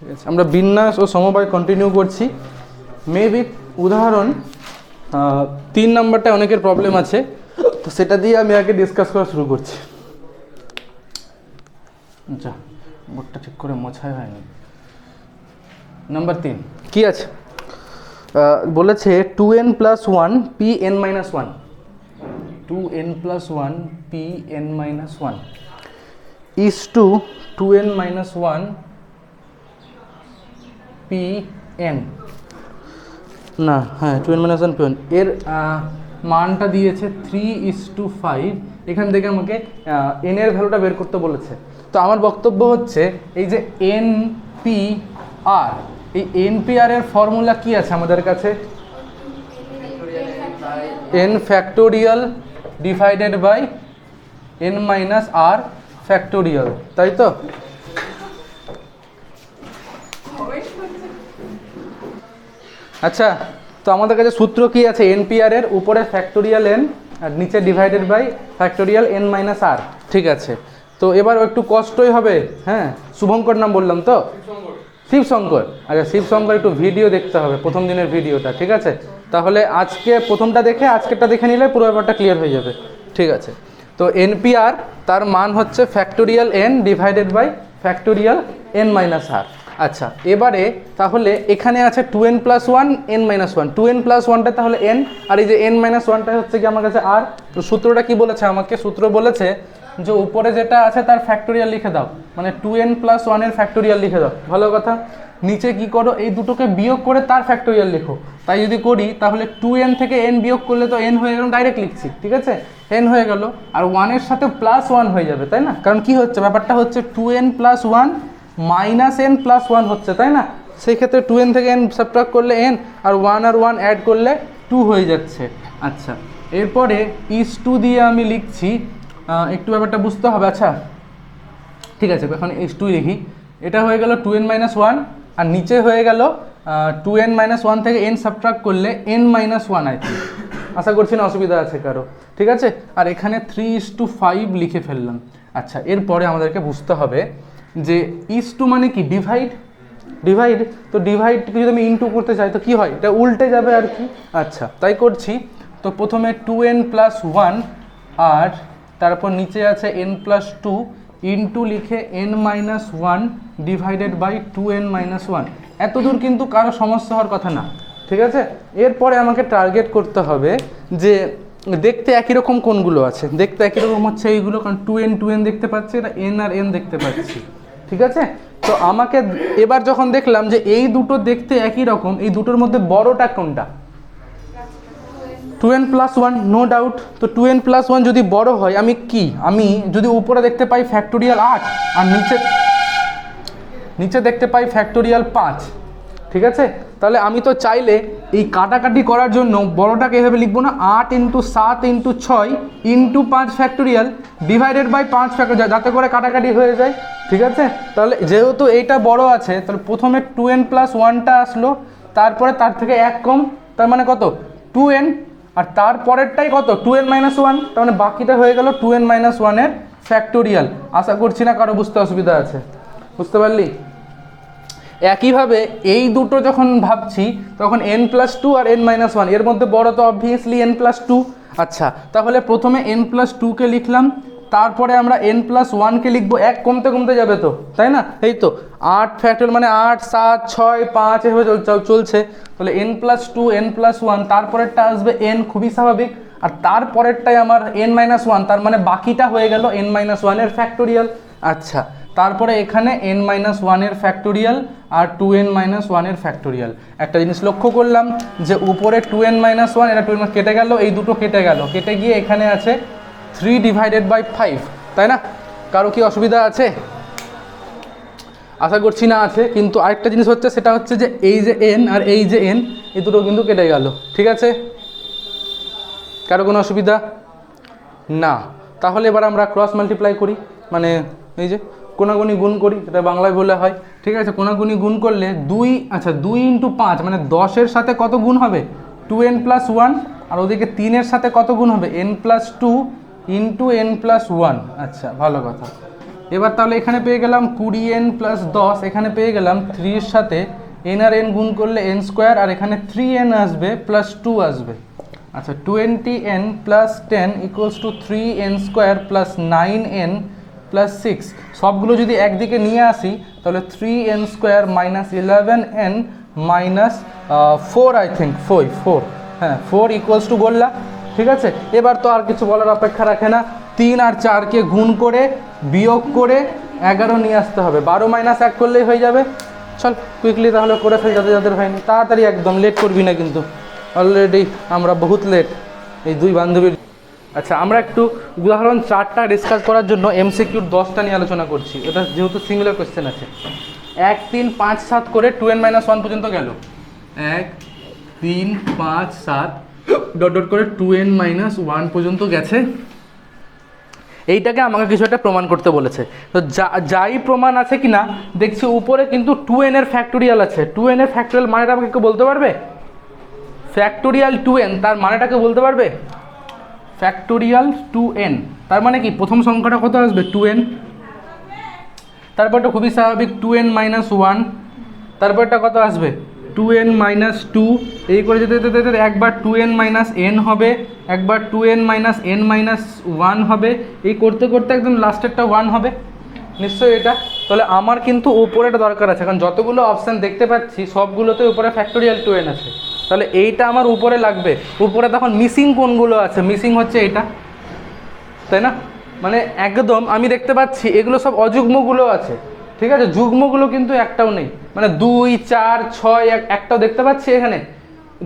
ঠিক আছে, আমরা বিন্যাস ও সমবায় কন্টিনিউ করছি। মেবি উদাহরণ 3 নম্বরটা অনেকের প্রবলেম আছে, তো সেটা দিয়ে আমি আগে ডিসকাস করা শুরু করছি। আচ্ছা, বোর্ডটা ঠিক করে মোছাই হয়নি। নাম্বার 3 কি আছে? বলেছে 2n + 1 pn - 1, 2n + 1 pn - 1 is to 2n - 1 pn, না হ্যাঁ 2n - 1 pn এর মানটা দিয়েছে 3:5। এখান থেকে আমাকে n এর ভ্যালুটা বের করতে বলেছে। তো আমার বক্তব্য হচ্ছে এই যে npr, এই npr এর ফর্মুলা কি আছে আমাদের কাছে? n factorial divided by n - r factorial, তাই তো? আচ্ছা, তো আমাদের কাছে সূত্র কি আছে? npr এর উপরে ফ্যাক্টোরিয়াল n আর নিচে divided by factorial n - r। ঠিক আছে, তো এবার একটু কষ্টই হবে। হ্যাঁ, শুভঙ্কর নাম বললাম তো? শিবশঙ্কর। আচ্ছা, শিবশঙ্কর একটু ভিডিও দেখতে হবে, প্রথম দিনের ভিডিওটা। ঠিক আছে, তাহলে আজকে প্রথমটা দেখে আজকেরটা দেখে নিলে পুরো ব্যাপারটা ক্লিয়ার হয়ে যাবে। ঠিক আছে, তো npr তার মান হচ্ছে factorial n divided by factorial n - r। আচ্ছা, এবারে তাহলে এখানে আছে 2n + 1 n - 1, 2n + 1টা তাহলে n, আর এই যে n - 1টা হচ্ছে কি আমার কাছে r। তো সূত্রটা কি বলেছে আমাকে? সূত্র বলেছে যে উপরে যেটা আছে তার ফ্যাক্টোরিয়াল লিখে দাও, মানে 2n + 1 এর ফ্যাক্টোরিয়াল লিখে দাও। ভালো কথা, নিচে কি করো, এই দুটোকে বিয়োগ করে তার ফ্যাক্টোরিয়াল লিখো। তাই যদি করি তাহলে 2n থেকে n বিয়োগ করলে তো n হয়ে গেল, ডাইরেক্ট লিখছি। ঠিক আছে, n হয়ে গেল, আর 1 এর সাথে +1 হয়ে যাবে, তাই না? কারণ কি হচ্ছে, ব্যাপারটা হচ্ছে 2n + 1 - n + 1 হচ্ছে, তাই না? সেই ক্ষেত্রে 2n থেকে n সাবট্রাক্ট করলে n, আর 1 আর 1 অ্যাড করলে 2 হয়ে যাচ্ছে। আচ্ছা, এরপরে is2 দিয়ে আমি লিখছি, একটু ব্যাপারটা বুঝতে হবে। আচ্ছা ঠিক আছে, এখন is2 লিখি। এটা হয়ে গেল 2n - 1, আর নিচে হয়ে গেল 2n - 1 থেকে n সাবট্রাক্ট করলে n - 1 আর কি। আশা করছি না অসুবিধা আছে কারো। ঠিক আছে, আর এখানে 3:5 লিখে ফেললাম। আচ্ছা, এরপরে আমাদেরকে বুঝতে হবে যে is2 মানে কি? ডিভাইড। তো ডিভাইডকে যদি আমি ইনটু করতে চাই তো কি হয়? এটা উল্টে যাবে আর কি। আচ্ছা, তাই করছি। তো প্রথমে 2n + 1, আর তারপর নিচে আছে n + 2 ইনটু লিখে n - 1 ডিভাইডেড বাই 2n - 1। এত দূর কিন্তু কারো সমস্যা হওয়ার কথা না। ঠিক আছে, এরপরে আমাকে টার্গেট করতে হবে যে দেখতে একই রকম কোনগুলো আছে। দেখতে একই রকম হচ্ছে এইগুলো, কারণ 2n দেখতে পাচ্ছি, এটা n আর n দেখতে পাচ্ছি। ঠিক আছে, তো আমাকে এবার যখন দেখলাম যে এই দুটো দেখতে একই রকম, এই দুটোর মধ্যে বড়টা কোনটা? 2n + 1, no doubt. তো 2n + 1 যদি বড় হয়, আমি যদি উপরে দেখতে পাই ফ্যাক্টোরিয়াল 8 আর নিচে দেখতে পাই ফ্যাক্টোরিয়াল 5, ঠিক আছে, তাহলে আমি তো চাইলে এই কাটাকাটি করার জন্য বড়টাকে এভাবে লিখবো না, 8 × 7 × 6 × 5 ফ্যাক্টোরিয়াল ডিভাইডেড বাই 5 ফ্যাক্টোরিয়াল, যাতে করে কাটাকাটি হয়ে যায়। ঠিক আছে, তাহলে যেহেতু এইটা বড় আছে, তাহলে প্রথমে 2n + 1টা আসলো, তারপরে তার থেকে 1 কম, তার মানে কত? 2n, আর তারপরেরটাই কত? 2n - 1, তার মানে বাকিটা হয়ে গেল 2n - 1 এর ফ্যাক্টোরিয়াল। আশা করছি না কারো বুঝতে অসুবিধা আছে। বুঝতে পারলি? একইভাবে এই দুটো যখন ভাবছি তখন n + 2 আর n - 1, এর মধ্যে বড় তো অবভিয়াসলি n + 2। আচ্ছা, তাহলে প্রথমে n + 2কে লিখলাম, তারপরে আমরা n + 1কে লিখবো। 1 কমতে কমতে যাবে তো, তাই না? এই তো 8 ফ্যাক্টোরিয়াল মানে 8, 7, 6, 5 এভাবে চলছে। তাহলে n + 2, n + 1, তারপরেরটা আসবে n, খুবই স্বাভাবিক, আর তারপরেরটাই আমার n - 1, তার মানে বাকিটা হয়ে গেল n - 1 এর ফ্যাক্টোরিয়াল। আচ্ছা, তারপরে এখানে n - 1 এর ফ্যাক্টোরিয়াল আর 2n - 1 এর ফ্যাক্টোরিয়াল। একটা জিনিস লক্ষ্য করলাম যে উপরে 2n - 1, এটা 2n কেটে গেল, এই দুটো কেটে গেল, কেটে গিয়ে এখানে আছে 3 ডিভাইডেড বাই 5, তাই না? কারো কি অসুবিধা আছে? আশা করছি না আছে। কিন্তু আরেকটা জিনিস হচ্ছে, সেটা হচ্ছে যে এই যে n আর এই যে n, এই দুটো কিন্তু কেটে গেল। ঠিক আছে, কারো কোনো অসুবিধা না? তাহলে এবার আমরা ক্রস মাল্টিপ্লাই করি, মানে এই যে কোনাগুনি গুণ করি, এটা বাংলায় বলে হয়। ঠিক আছে, কোনাগুনি গুণ করলে 2, আচ্ছা 2 × 5 মানে 10-এর সাথে কত গুণ হবে? 2n + 1, আর ওদিকে 3-এর সাথে কত গুণ হবে? n + 2 × n + 1। আচ্ছা, ভালো কথা। এবার তাহলে এখানে পেয়ে গেলাম 20n প্লাস 10, এখানে পেয়ে গেলাম 3 এর সাথে n আর n গুণ করলে n স্কোয়ার, আর এখানে 3n আসবে প্লাস 2 আসবে। আচ্ছা 20n plus 10 equals to 3n square plus 9n plus 6, সবগুলো যদি একদিকে নিয়ে আসি তাহলে 3n square minus 11n minus 4, I think 4, হ্যাঁ 4 ইকুয়ালস টু বললাম। ঠিক আছে, এবার তো আর কিছু বলার অপেক্ষা রাখে না, 3 আর 4কে গুণ করে বিয়োগ করে 11 নিয়ে আসতে হবে, 12 মাইনাস 1 করলেই হয়ে যাবে। চল কুইকলি তাহলে করে ফেল যাদের যাদের হয়নি, তাড়াতাড়ি একদম, লেট করবি না কিন্তু, অলরেডি আমরা বহুত লেট এই দুই বান্ধবীর। আচ্ছা আমরা একটু উদাহরণ 4টা ডিসকাস করার জন্য MCQর 10টা নিয়ে আলোচনা করছি, এটা যেহেতু সিঙ্গুলার কোয়েশ্চেন আছে। 1 3 5 7 করে 2n-1 পর্যন্ত গেল, 1 3 5 7 ডট ডট করে 2n-1 পর্যন্ত গেছে। এইটাকে আমাকে কিছু একটা প্রমাণ করতে বলেছে, তো যাই প্রমাণ আছে কি না দেখছি উপরে কিন্তু 2n এর ফ্যাক্টোরিয়াল আছে। 2n এর ফ্যাক্টোরিয়াল মানেটা আমাকে কেউ বলতে পারবে? ফ্যাক্টোরিয়াল 2n তার মানেটাকে বলতে পারবে? ফ্যাক্টোরিয়াল 2n তার মানে কি প্রথম সংখ্যাটা কত আসবে 2n, তারপরটা খুবই স্বাভাবিক 2n-1, তারপরটা কত আসবে 2n-2, এই করে যেতে যেতে যেতে একবার 2n-n হবে, একবার 2n-n-1 হবে, এই করতে করতে একদম লাস্টেরটা 1 হবে নিশ্চয়ই এটা। তাহলে আমার কিন্তু উপরেটা দরকার আছে, কারণ যতগুলো অপশান দেখতে পাচ্ছি সবগুলোতে উপরে ফ্যাক্টোরিয়াল 2n আছে, তাহলে এইটা আমার উপরে লাগবে। উপরে তখন মিসিং কোনগুলো আছে? মিসিং হচ্ছে এটা, তাই না? মানে একদম আমি দেখতে পাচ্ছি এগুলো সব অযুগ্মগুলো আছে, ঠিক আছে, যুগ্মগুলো কিন্তু একটাও নেই, মানে 2 4 6 একটাও দেখতে পাচ্ছি এখানে,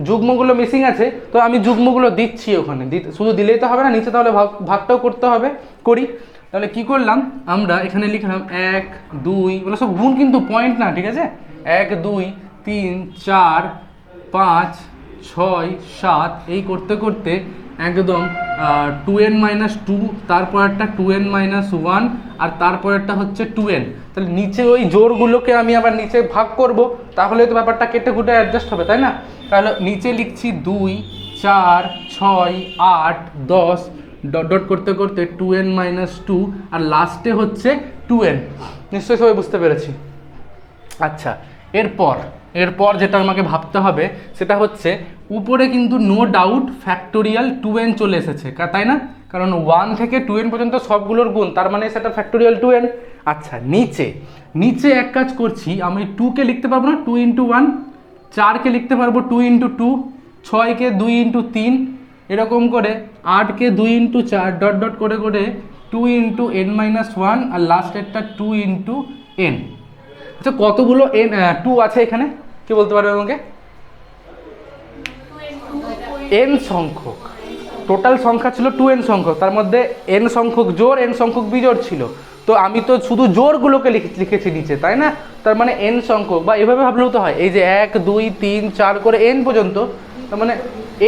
যুগ্মগুলো মিসিং আছে। তো আমি যুগ্মগুলো দিচ্ছি ওখানে, শুধু দিলেই তো হবে না, নিচে তাহলে ভাগটাও করতে হবে, করি। তাহলে কি করলাম আমরা এখানে লিখলাম 1 2, ওগুলো সব গুণ কিন্তু পয়েন্ট না, ঠিক আছে, 1 2 3 4 5 6 7 এই করতে করতে একদম 2n-2, তারপরেরটা 2n-1, আর তারপরেরটা হচ্ছে 2n। তাহলে নিচে ওই জোরগুলোকে আমি আবার নিচে ভাগ করব, তাহলে তো ব্যাপারটা কেটে কুটে অ্যাডজাস্ট হবে, তাই না? তাহলে নিচে লিখছি 2 4 6 8 10 ডট ডট করতে করতে 2n-2, আর লাস্টে হচ্ছে 2n। নিশ্চয়ই সবাই বুঝতে পেরেছি। আচ্ছা এরপর যেটা আমাকে ভাবতে হবে সেটা হচ্ছে উপরে কিন্তু নো ডাউট ফ্যাক্টোরিয়াল 2n চলে এসেছে, তাই না? কারণ 1 থেকে 2n পর্যন্ত সবগুলোর গুণ, তার মানে সেটা ফ্যাক্টোরিয়াল 2n। আচ্ছা নিচে এক কাজ করছি, আমি 2কে লিখতে পারবো না 2 × 1, 4কে লিখতে পারবো 2 × 2, 6কে 2 × 3, এরকম করে 8কে 2 × 4 ডট ডট করে করে 2 × n-1, আর লাস্টেরটা 2 × n। আচ্ছা কতগুলো n 2 আছে এখানে, কি বলতে পারবে আমাকে? n সংখ্যক, টোটাল সংখ্যা ছিল 2n সংখ্যক, তার মধ্যে n সংখ্যক জোড় n সংখ্যক বিজোড় ছিল, তো আমি তো শুধু জোড়গুলোকে লিখেছি নিচে, তাই না? তার মানে n সংখ্যক, বা এভাবে ভাবলেও তো হয়, এই যে 1 2 3 4 করে n পর্যন্ত, তার মানে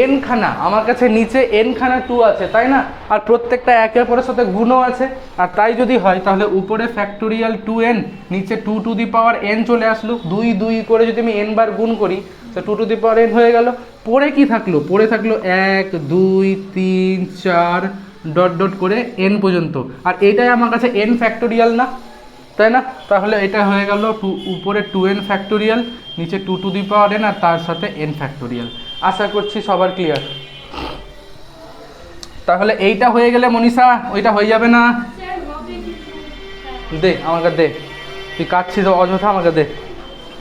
n খানা আমার কাছে নিচে n খানা 2 আছে, তাই না? আর প্রত্যেকটা একে অপরের সাথে গুণও আছে, আর তাই যদি হয় তাহলে উপরে ফ্যাক্টোরিয়াল 2n, নিচে 2 টু দি পাওয়ার n চলে আসলো, 2 2 করে যদি আমি n বার গুণ করি তো 2 টু দি পাওয়ার n হয়ে গেল। পরে কি থাকলো? পরে থাকলো 1 2 3 4 ডট ডট করে n পর্যন্ত, আর এটাই আমার কাছে n ফ্যাক্টোরিয়াল না, তাই না? তাহলে এটা হয়ে গেল উপরে 2n ফ্যাক্টোরিয়াল, নিচে 2 টু দি পাওয়ার n, আর তার সাথে n ফ্যাক্টোরিয়াল। আশা করছি সবার ক্লিয়ার। তাহলে এইটা হয়ে গেলে মনীষা ওইটা হয়ে যাবে না? দে আমাকে দে, তুই কাটছিস অযথা, আমাকে দে,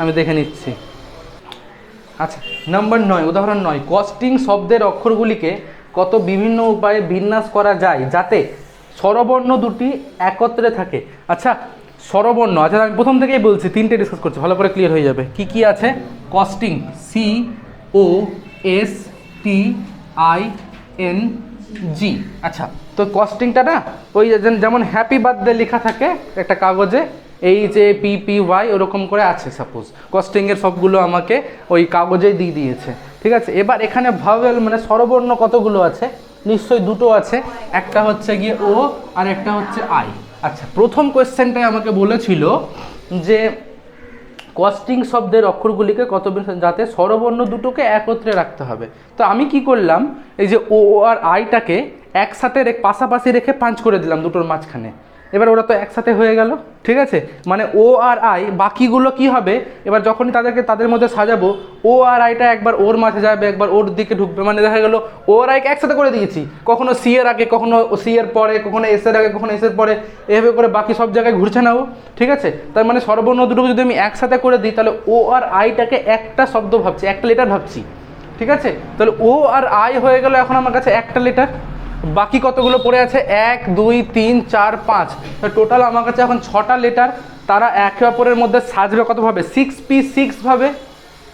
আমি দেখে নিচ্ছি। আচ্ছা নাম্বার 9, উদাহরণ 9, কস্টিং শব্দের অক্ষরগুলিকে কত বিভিন্ন উপায়ে বিন্যাস করা যায় যাতে স্বরবর্ণ দুটি একত্রে থাকে। আচ্ছা স্বরবর্ণ, আচ্ছা আমি প্রথম থেকেই বলছি, 3টে ডিসকাস করছি, ভালো করে ক্লিয়ার হয়ে যাবে। কি কি আছে? Costing COSTING। আচ্ছা তো কস্টিংটা না ওই যেমন হ্যাপি বার্থডে লেখা থাকে একটা কাগজে, এই যে PPY ওরকম করে আছে, সাপোজ কস্টিংয়ের সবগুলো আমাকে ওই কাগজেই দিয়ে দিয়েছে, ঠিক আছে। এবার এখানে ভাওয়েল মানে স্বরবর্ণ কতগুলো আছে? নিশ্চয়ই দুটো আছে, একটা হচ্ছে গিয়ে ও আর একটা হচ্ছে আই। আচ্ছা প্রথম কোয়েশ্চেনটাই আমাকে বলেছিল যে কস্টিং শব্দের অক্ষরগুলিকে কত যাতে স্বরবর্ণ দুটোকে একত্রে রাখতে হবে। তো আমি কি করলাম, এই যে ও আর আইটাকে একসাথে পাশাপাশি রেখে পাঁচ করে দিলাম দুটোর মাঝখানে, এবার ওরা তো একসাথে হয়ে গেল, ঠিক আছে, মানে ও আর আই, বাকিগুলো কি হবে এবার যখনই তাদের মধ্যে সাজাবো, ও আর আইটা একবার ওর মাঝে যাবে, একবার ওর দিকে ঢুকবে, মানে দেখা গেলো ও আর আইকে একসাথে করে দিয়েছি, কখনো সি এর আগে, কখনো সি এর পরে, কখনো এস এর আগে, কখনো এস এর পরে, এভাবে করে বাকি সব জায়গায় ঘুরছে না ও, ঠিক আছে। তার মানে সর্বর্ণ দুটোকে যদি আমি একসাথে করে দিই তাহলে ও আর আইটাকে একটা শব্দ ভাবছি, একটা লেটার ভাবছি, ঠিক আছে। তাহলে ও আর আই হয়ে গেল এখন আমার কাছে একটা লেটার। বাকি কতগুলো পড়ে আছে, 1 2 3 4 5, টোটাল আমার কাছে এখন 6টা লেটার। তারা একে অপরের মধ্যে সাজবে কতভাবে, 6p6 ভাবে,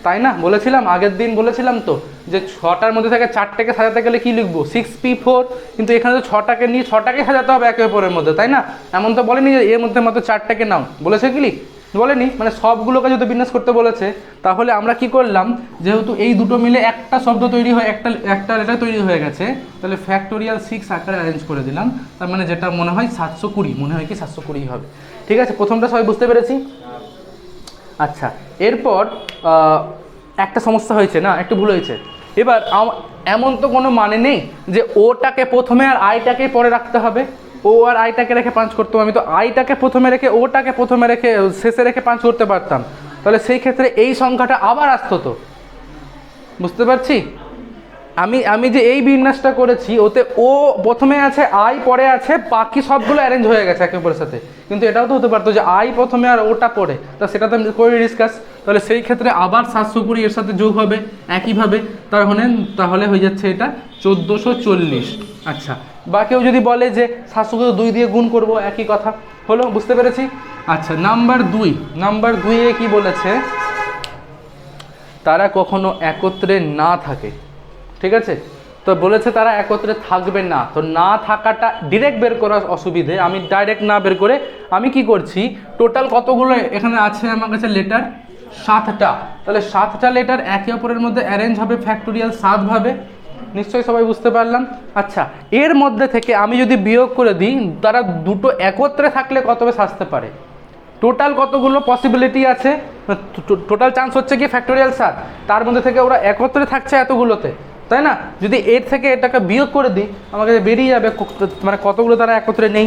তাই না? বলেছিলাম আগের দিন, বলেছিলাম তো যে 6টার মধ্যে থেকে 4টাকে সাজাতে গেলে কি লিখবো, 6p4, কিন্তু এখানে তো 6টাকে নিয়ে 6টাকে সাজাতে হবে একে অপরের মধ্যে, তাই না? এমন তো বলেনি যে এর মধ্যে মাত্র 4টাকে নাও, বলেছে কি বলেনি, মানে সবগুলোকে যদি বিন্যাস করতে বলেছে তাহলে আমরা কি করলাম, যেহেতু এই দুটো মিলে একটা শব্দ তৈরি হয়ে একটা লেটার তৈরি হয়ে গেছে, তাহলে ফ্যাক্টোরিয়াল 6 আকারে অ্যারেঞ্জ করে দিলাম। তার মানে যেটা মনে হয় 720, মনে হয় কি 720 হবে, ঠিক আছে। প্রথমটা সবাই বুঝতে পেরেছি? আচ্ছা, এরপর একটা সমস্যা হয়েছে না, একটু ভুল হয়েছে। এবার এমন তো কোনো মানে নেই যে ওটাকে প্রথমে আর আইটাকে পরে রাখতে হবে, ও আর আইটাকে রেখে পাঞ্চ করতে হবে। আমি তো আইটাকে প্রথমে রেখে ওটাকে প্রথমে রেখে শেষে রেখে পাঞ্চ করতে পারতাম, তাহলে সেই ক্ষেত্রে এই সংখ্যাটা আবার আসতো তো, বুঝতে পারছি? আমি যে এই বিন্যাসটা করেছি ওতে ও প্রথমে আছে, আই পরে আছে, বাকি সবগুলো অ্যারেঞ্জ হয়ে গেছে একে অপরের সাথে, কিন্তু এটাও তো হতে পারতো যে আই প্রথমে আর ওটা পরে, তা সেটা তো আমি করে ডিসকাস। তাহলে সেই ক্ষেত্রে আবার 720 এর সাথে যোগ হবে একইভাবে, তাহলে হয়ে যাচ্ছে এটা 1440। আচ্ছা, বা কেউ যদি বলে যে 702 দিয়ে গুণ করব, একই কথা হলো, বুঝতে পেরেছি? আচ্ছা, নাম্বার 2 কি বলেছে, তারা কখনো একত্রে না থাকে, ঠিক আছে। তো বলেছে তারা একত্রে থাকবে না, তো না থাকাটা ডিরেক্ট বের করার অসুবিধে, আমি ডাইরেক্ট না বের করে আমি কি করছি, টোটাল কতগুলো এখানে আছে আমার কাছে লেটার, 7টা, তাহলে 7টা লেটার একে অপরের মধ্যে অ্যারেঞ্জ হবে ফ্যাক্টোরিয়াল 7 ভাবে, নিশ্চয়ই সবাই বুঝতে পারলাম। আচ্ছা, এর মধ্যে থেকে আমি যদি বিয়োগ করে দিই, তারা দুটো একত্রে থাকলে কতবে সাজতে পারে, টোটাল কতগুলো পসিবিলিটি আছে, টোটাল চান্স হচ্ছে কি ফ্যাক্টোরিয়াল 7, তার মধ্যে থেকে ওরা একত্রে থাকছে এতগুলোতে, তাই না? যদি এর থেকে এটাকে বিয়োগ করে দিই আমাকে বেরিয়ে যাবে মানে কতগুলো তারা একত্রে নেই,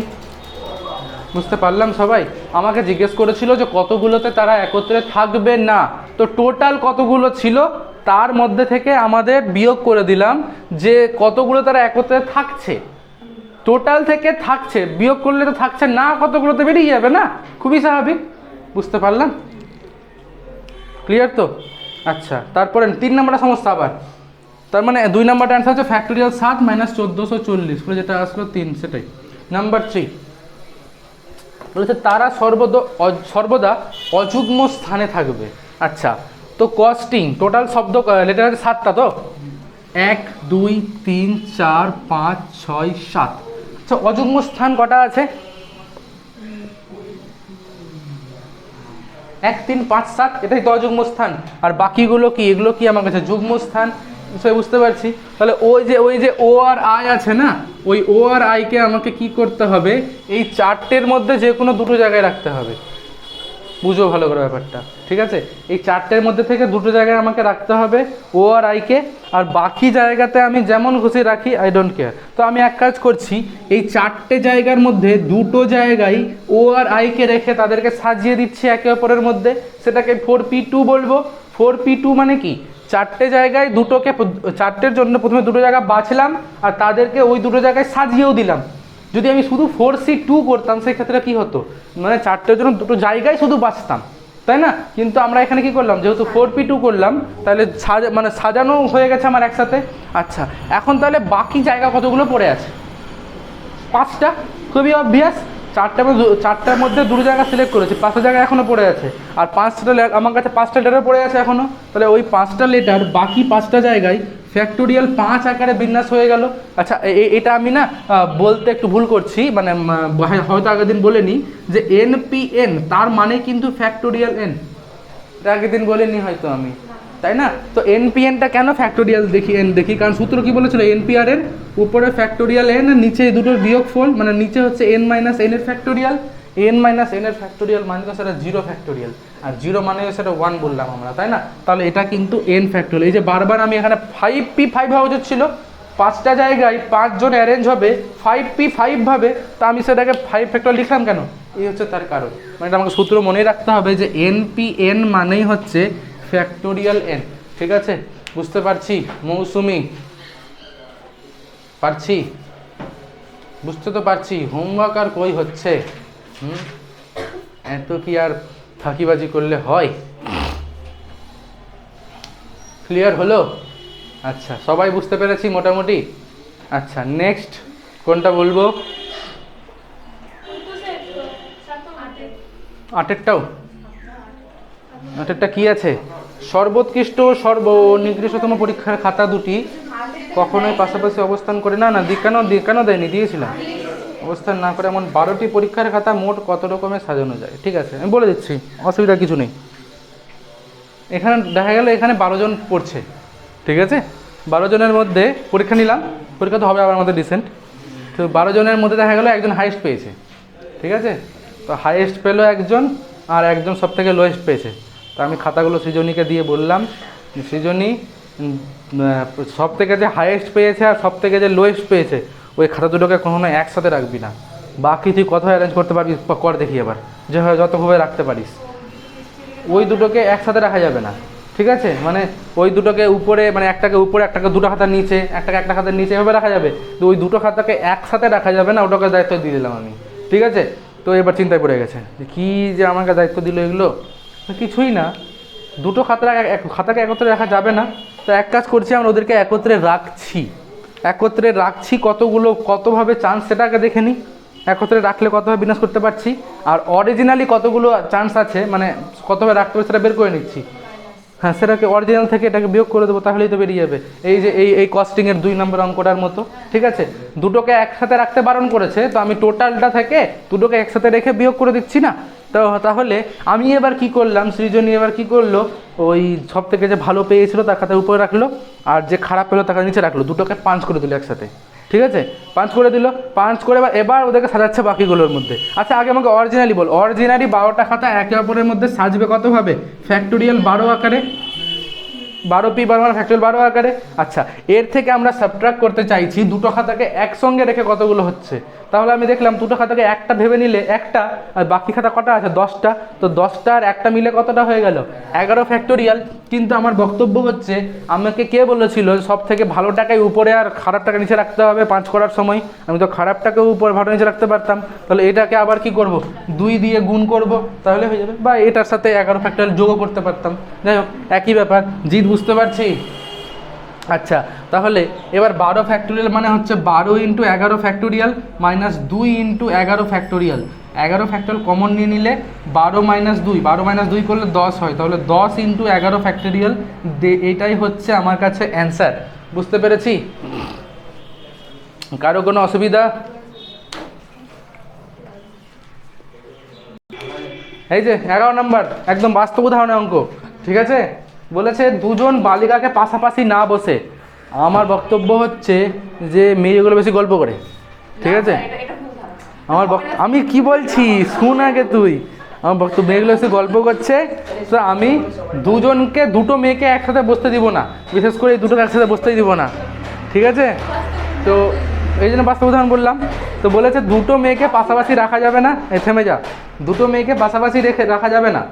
বুঝতে পারলাম সবাই? আমাকে জিজ্ঞেস করেছিল যে কতগুলোতে তারা একত্রে থাকবে না, তো টোটাল কতগুলো ছিল তার মধ্যে থেকে আমাদের বিয়োগ করে দিলাম যে কতগুলো তারা একত্রে থাকছে, টোটাল থেকে থাকছে বিয়োগ করলে তো থাকছে না কতগুলোতে বেরিয়ে যাবে না, খুবই স্বাভাবিক, বুঝতে পারলাম? ক্লিয়ার তো? আচ্ছা, তারপরে 3 নম্বরটা সমস্যা আবার, তার মানে 2 নম্বরটা অ্যান্সার হচ্ছে ফ্যাক্টোরিয়াল 7 - 1440 করে যেটা আসলো 3, সেটাই। নাম্বার 3 বলেছে তারা সর্বদা অযুগ্ম স্থানে থাকবে। আচ্ছা, তো কস্টিং টোটাল শব্দ লেটার আছে 7টা, তো 1 2 3 4 5 6 7। আচ্ছা, অযুগ্ম স্থান কটা আছে, 1 3 5 7, এটাই তো অযুগ্ম স্থান, আর বাকিগুলো কি, এগুলো কি আমার কাছে যুগ্ম স্থান, নিশ্চয়ই বুঝতে পারছি। তাহলে ওই যে ও আর আই আছে না, ওই ও আর আইকে আমাকে কি করতে হবে, এই 4টের মধ্যে যে কোনো দুটো জায়গায় রাখতে হবে, বুঝো ভালো করে ব্যাপারটা, ঠিক আছে? এই 4টের মধ্যে থেকে দুটো জায়গায় আমাকে রাখতে হবে ও আর আইকে, আর বাকি জায়গাতে আমি যেমন খুশি রাখি, আই ডোন্ট কেয়ার। তো আমি এক কাজ করছি, এই 4টে জায়গার মধ্যে দুটো জায়গায় ও আর আইকে রেখে তাদেরকে সাজিয়ে দিচ্ছি একে অপরের মধ্যে, সেটাকে 4p2 বলবো। 4p2 মানে কি, 4টে জায়গায় 4টের জন্য প্রথমে দুটো জায়গা বাছলাম আর তাদেরকে ওই দুটো জায়গায় সাজিয়েও দিলাম। যদি আমি শুধু 4c2 করতাম সেক্ষেত্রে কি হতো, মানে 4টের জন্য দুটো জায়গায় শুধু বাছতাম, তাই না? কিন্তু আমরা এখানে কি করলাম, যেহেতু 4p2 করলাম, তাহলে সাজানো হয়ে গেছে আমার একসাথে। আচ্ছা, এখন তাহলে বাকি জায়গা কতগুলো পড়ে আছে, 5টা, খুবই অবভিয়াস। 4টার মধ্যে দুটো জায়গা সিলেক্ট করেছি, 5টা জায়গা এখনও পড়ে আছে, আর আমার কাছে 5টা লেটার পড়ে আছে এখনও, তাহলে ওই 5টা লেটার বাকি 5টা জায়গায় ফ্যাক্টোরিয়াল 5 আকারে বিন্যাস হয়ে গেল। আচ্ছা, এটা আমি না বলতে একটু ভুল করছি, মানে হয়তো আগের দিন বলেনি যে NPN, তার মানে কিন্তু ফ্যাক্টোরিয়াল n, এটা আগের দিন বলেনি হয়তো আমি, তাই না? তো NPNটা কেন ফ্যাক্টোরিয়াল দেখি, কারণ সূত্র কি বলেছিল, NPR এর উপরে ফ্যাক্টোরিয়াল n, নিচে দুটোর বিয়োগফল, মানে নিচে হচ্ছে n - n এর ফ্যাক্টোরিয়াল, n - n এর ফ্যাক্টোরিয়াল মানে তো সেটা 0 ফ্যাক্টোরিয়াল, আর 0 মানে সেটা 1 বললাম আমরা, তাই না? তাহলে এটা কিন্তু n ফ্যাক্টোরিয়াল। এই যে বারবার আমি এখানে 5p5 হওয়া উচিত ছিল, 5টা জায়গায় 5 জন অ্যারেঞ্জ হবে 5p5 ভাবে, তা আমি সেটাকে 5 ফ্যাক্টরিয়াল লিখলাম কেন? এই হচ্ছে তার কারণ। মানে এটা আমাকে সূত্র মনে রাখতে হবে যে npn মানেই হচ্ছে ফ্যাক্টোরিয়াল n। ঠিক আছে, বুঝতে পারছি মৌসুমি? পারছি, বুঝতে তো পারছি। হোমওয়ার্ক আর কই হচ্ছে, এত কি আর ফাঁকিবাজি করলে হয়? ক্লিয়ার হলো? আচ্ছা, সবাই বুঝতে পেরেছি মোটামুটি। আচ্ছা, নেক্সট কোনটা বলবো? 8টাও? 8টা কি আছে? সর্বোৎকৃষ্ট সর্বনিকৃষ্টতম পরীক্ষার খাতা দুটি কখনোই পাশাপাশি অবস্থান করে না। কেন দেয়নি? দিয়েছিলাম। অবস্থান না করে এমন 12টি পরীক্ষার খাতা মোট কত রকমের সাজানো যায়? ঠিক আছে, আমি বলে দিচ্ছি, অসুবিধা কিছু নেই। এখানে দেখা গেল এখানে 12 জন পড়ছে, ঠিক আছে? 12 জনের মধ্যে পরীক্ষা নিলাম, পরীক্ষা তো হবে আবার আমাদের রিসেন্ট। তো 12 জনের মধ্যে দেখা গেল একজন হাইয়েস্ট পেয়েছে, ঠিক আছে? তো হাইয়েস্ট পেলো একজন, আর একজন সব থেকে লোয়েস্ট পেয়েছে। তো আমি খাতাগুলো সৃজনীকে দিয়ে বললাম, সৃজনী সব থেকে যে হাইয়েস্ট পেয়েছে আর সব থেকে যে লোয়েস্ট পেয়েছে ওই খাতা দুটোকে কখনো একসাথে রাখবি না। বাকি তুই কত অ্যারেঞ্জ করতে পারবি কর দেখি এবার, যে হয় যতভাবে রাখতে পারিস। ওই দুটোকে একসাথে রাখা যাবে না, ঠিক আছে? মানে ওই দুটোকে উপরে, মানে একটাকে উপরে, একটাকে দুটো খাতার নিচে, একটাকে একটা খাতার নিচে, এভাবে রাখা যাবে। তো ওই দুটো খাতাকে একসাথে রাখা যাবে না, ওটাকে দায়িত্ব দিয়ে দিলাম আমি, ঠিক আছে? তো এবার চিন্তায় পড়ে গেছে যে কী যে আমাকে দায়িত্ব দিল এগুলো। কিছুই না, দুটো খাতাকে একত্রে রাখা যাবে না। তো এক কাজ করছি, আমরা ওদেরকে একত্রে রাখছি কতভাবে চান্স সেটাকে দেখে নিই। একত্রে রাখলে কতভাবে বিনাশ করতে পারছি, আর অরিজিনালি কতগুলো চান্স আছে, মানে কতভাবে রাখতে হবে সেটা বের করে নিচ্ছি। হ্যাঁ, সেটাকে অরিজিনাল থেকে এটাকে বিয়োগ করে দেবো, তাহলেই তো বেরিয়ে যাবে। এই যে এই কস্টিংয়ের 2 নম্বর অঙ্কটার মতো, ঠিক আছে? দুটোকে একসাথে রাখতে বারণ করেছে, তো আমি টোটালটা থেকে দুটোকে একসাথে রেখে বিয়োগ করে দিচ্ছি না। তো তাহলে আমি এবার কি করলাম, সৃজনী এবার কি করলো, ওই সব থেকে যে ভালো পেয়েছিল তার খাতার উপরে রাখলো, আর যে খারাপ পেলো তার নিচে রাখলো, দুটোকে পাঞ্চ করে দিল একসাথে, ঠিক আছে? পাঞ্চ করে দিল, পাঞ্চ করে এবার ওদেরকে সাজাচ্ছে বাকিগুলোর মধ্যে। আচ্ছা, আগে আমাকে অরিজিনালি বল, অরিজিনালি 12টা খাতা একে অপরের মধ্যে সাজবে কতভাবে? ফ্যাক্টোরিয়াল 12 আকারে, 12p12 ফ্যাক্টোরিয়াল 12 আকারে। আচ্ছা, এর থেকে আমরা সাবট্রাক্ট করতে চাইছি দুটো খাতাকে একসঙ্গে রেখে কতগুলো হচ্ছে। তাহলে আমি দেখলাম দুটো খাতাকে একটা ভেবে নিলে একটা, আর বাকি খাতা কটা আছে? 10টা। তো 10টা আর একটা মিলে কতটা হয়ে গেল? 11 ফ্যাক্টোরিয়াল। কিন্তু আমার বক্তব্য হচ্ছে, আমাকে কে বলেছিল সব থেকে ভালোটাকে উপরে আর খারাপটাকে নিচে রাখতে হবে পাঁচ করার সময়? আমি তো খারাপটাকে উপরে ভালো নিচে রাখতে পারতাম। তাহলে এটাকে আবার কি করব? 2 দিয়ে গুণ করব, তাহলে হয়ে যাবে। বা এটার সাথে 11 ফ্যাক্টোরিয়াল যোগও করতে পারতাম। যাই হোক, একই ব্যাপার। জিত বুঝতে পারছি? আচ্ছা, তাহলে এবার 12 ফ্যাক্টোরিয়াল মানে হচ্ছে 12 × 11 factorial minus 2 × 11 factorial. 11 factorial common নিয়ে নিলে 12 - 2 করলে 10 হয়। তাহলে 10 × 11 ফ্যাক্টোরিয়াল, এটাই হচ্ছে আমার কাছে অ্যান্সার। বুঝতে পেরেছি? কারো কোনো অসুবিধা? এই যে 11 নম্বর একদম বাস্তব উদাহরণের অঙ্ক, ঠিক আছে? বলেছে দুজন বালিকাকে পাশাপাশি না বসে। আমার বক্তব্য হচ্ছে যে মেয়েগুলো বেশি গল্প করে, ঠিক আছে? আমি কি বলছি শুন আগে তুই। আমার বক্তব্য, মেয়েগুলো বেশি গল্প করছে, তো আমি দুটো মেয়েকে একসাথে বসতে দিব না, বিশেষ করে এই দুটোকে একসাথে বসতেই দিব না, ঠিক আছে? তো এই জন্য বাস্তব উদাহরণ বললাম। তো বলেছে দুটো মেয়েকে পাশাপাশি রাখা যাবে না, থেমে যা, দুটো মেয়েকে পাশাপাশি রাখা যাবে না।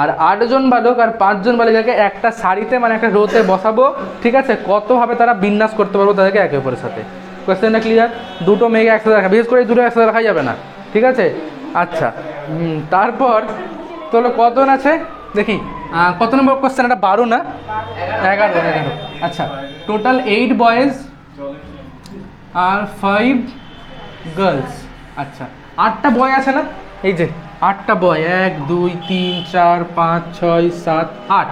আর 8 জন বালক আর 5 জন বালিকাকে একটা সারিতে, মানে একটা রোতে বসাবো, ঠিক আছে? কতভাবে তারা বিন্যাস করতে পারবো তাদেরকে একে অপরের সাথে। কোয়েশ্চেনটা ক্লিয়ার? দুটো মেয়েকে একসাথে রাখা, বিশেষ করে দুটো একসাথে রাখা যাবে না, ঠিক আছে? আচ্ছা, তারপর তাহলে কতজন আছে দেখি, কত নম্বর কোয়েশ্চেন? এটা 12 না 11। আচ্ছা, টোটাল 8 বয়েজ আর 5 গার্লস। আচ্ছা, 8টা বয় আছে না? এই যে 8টা বয়, 1 2 3 4 5 6 7 8,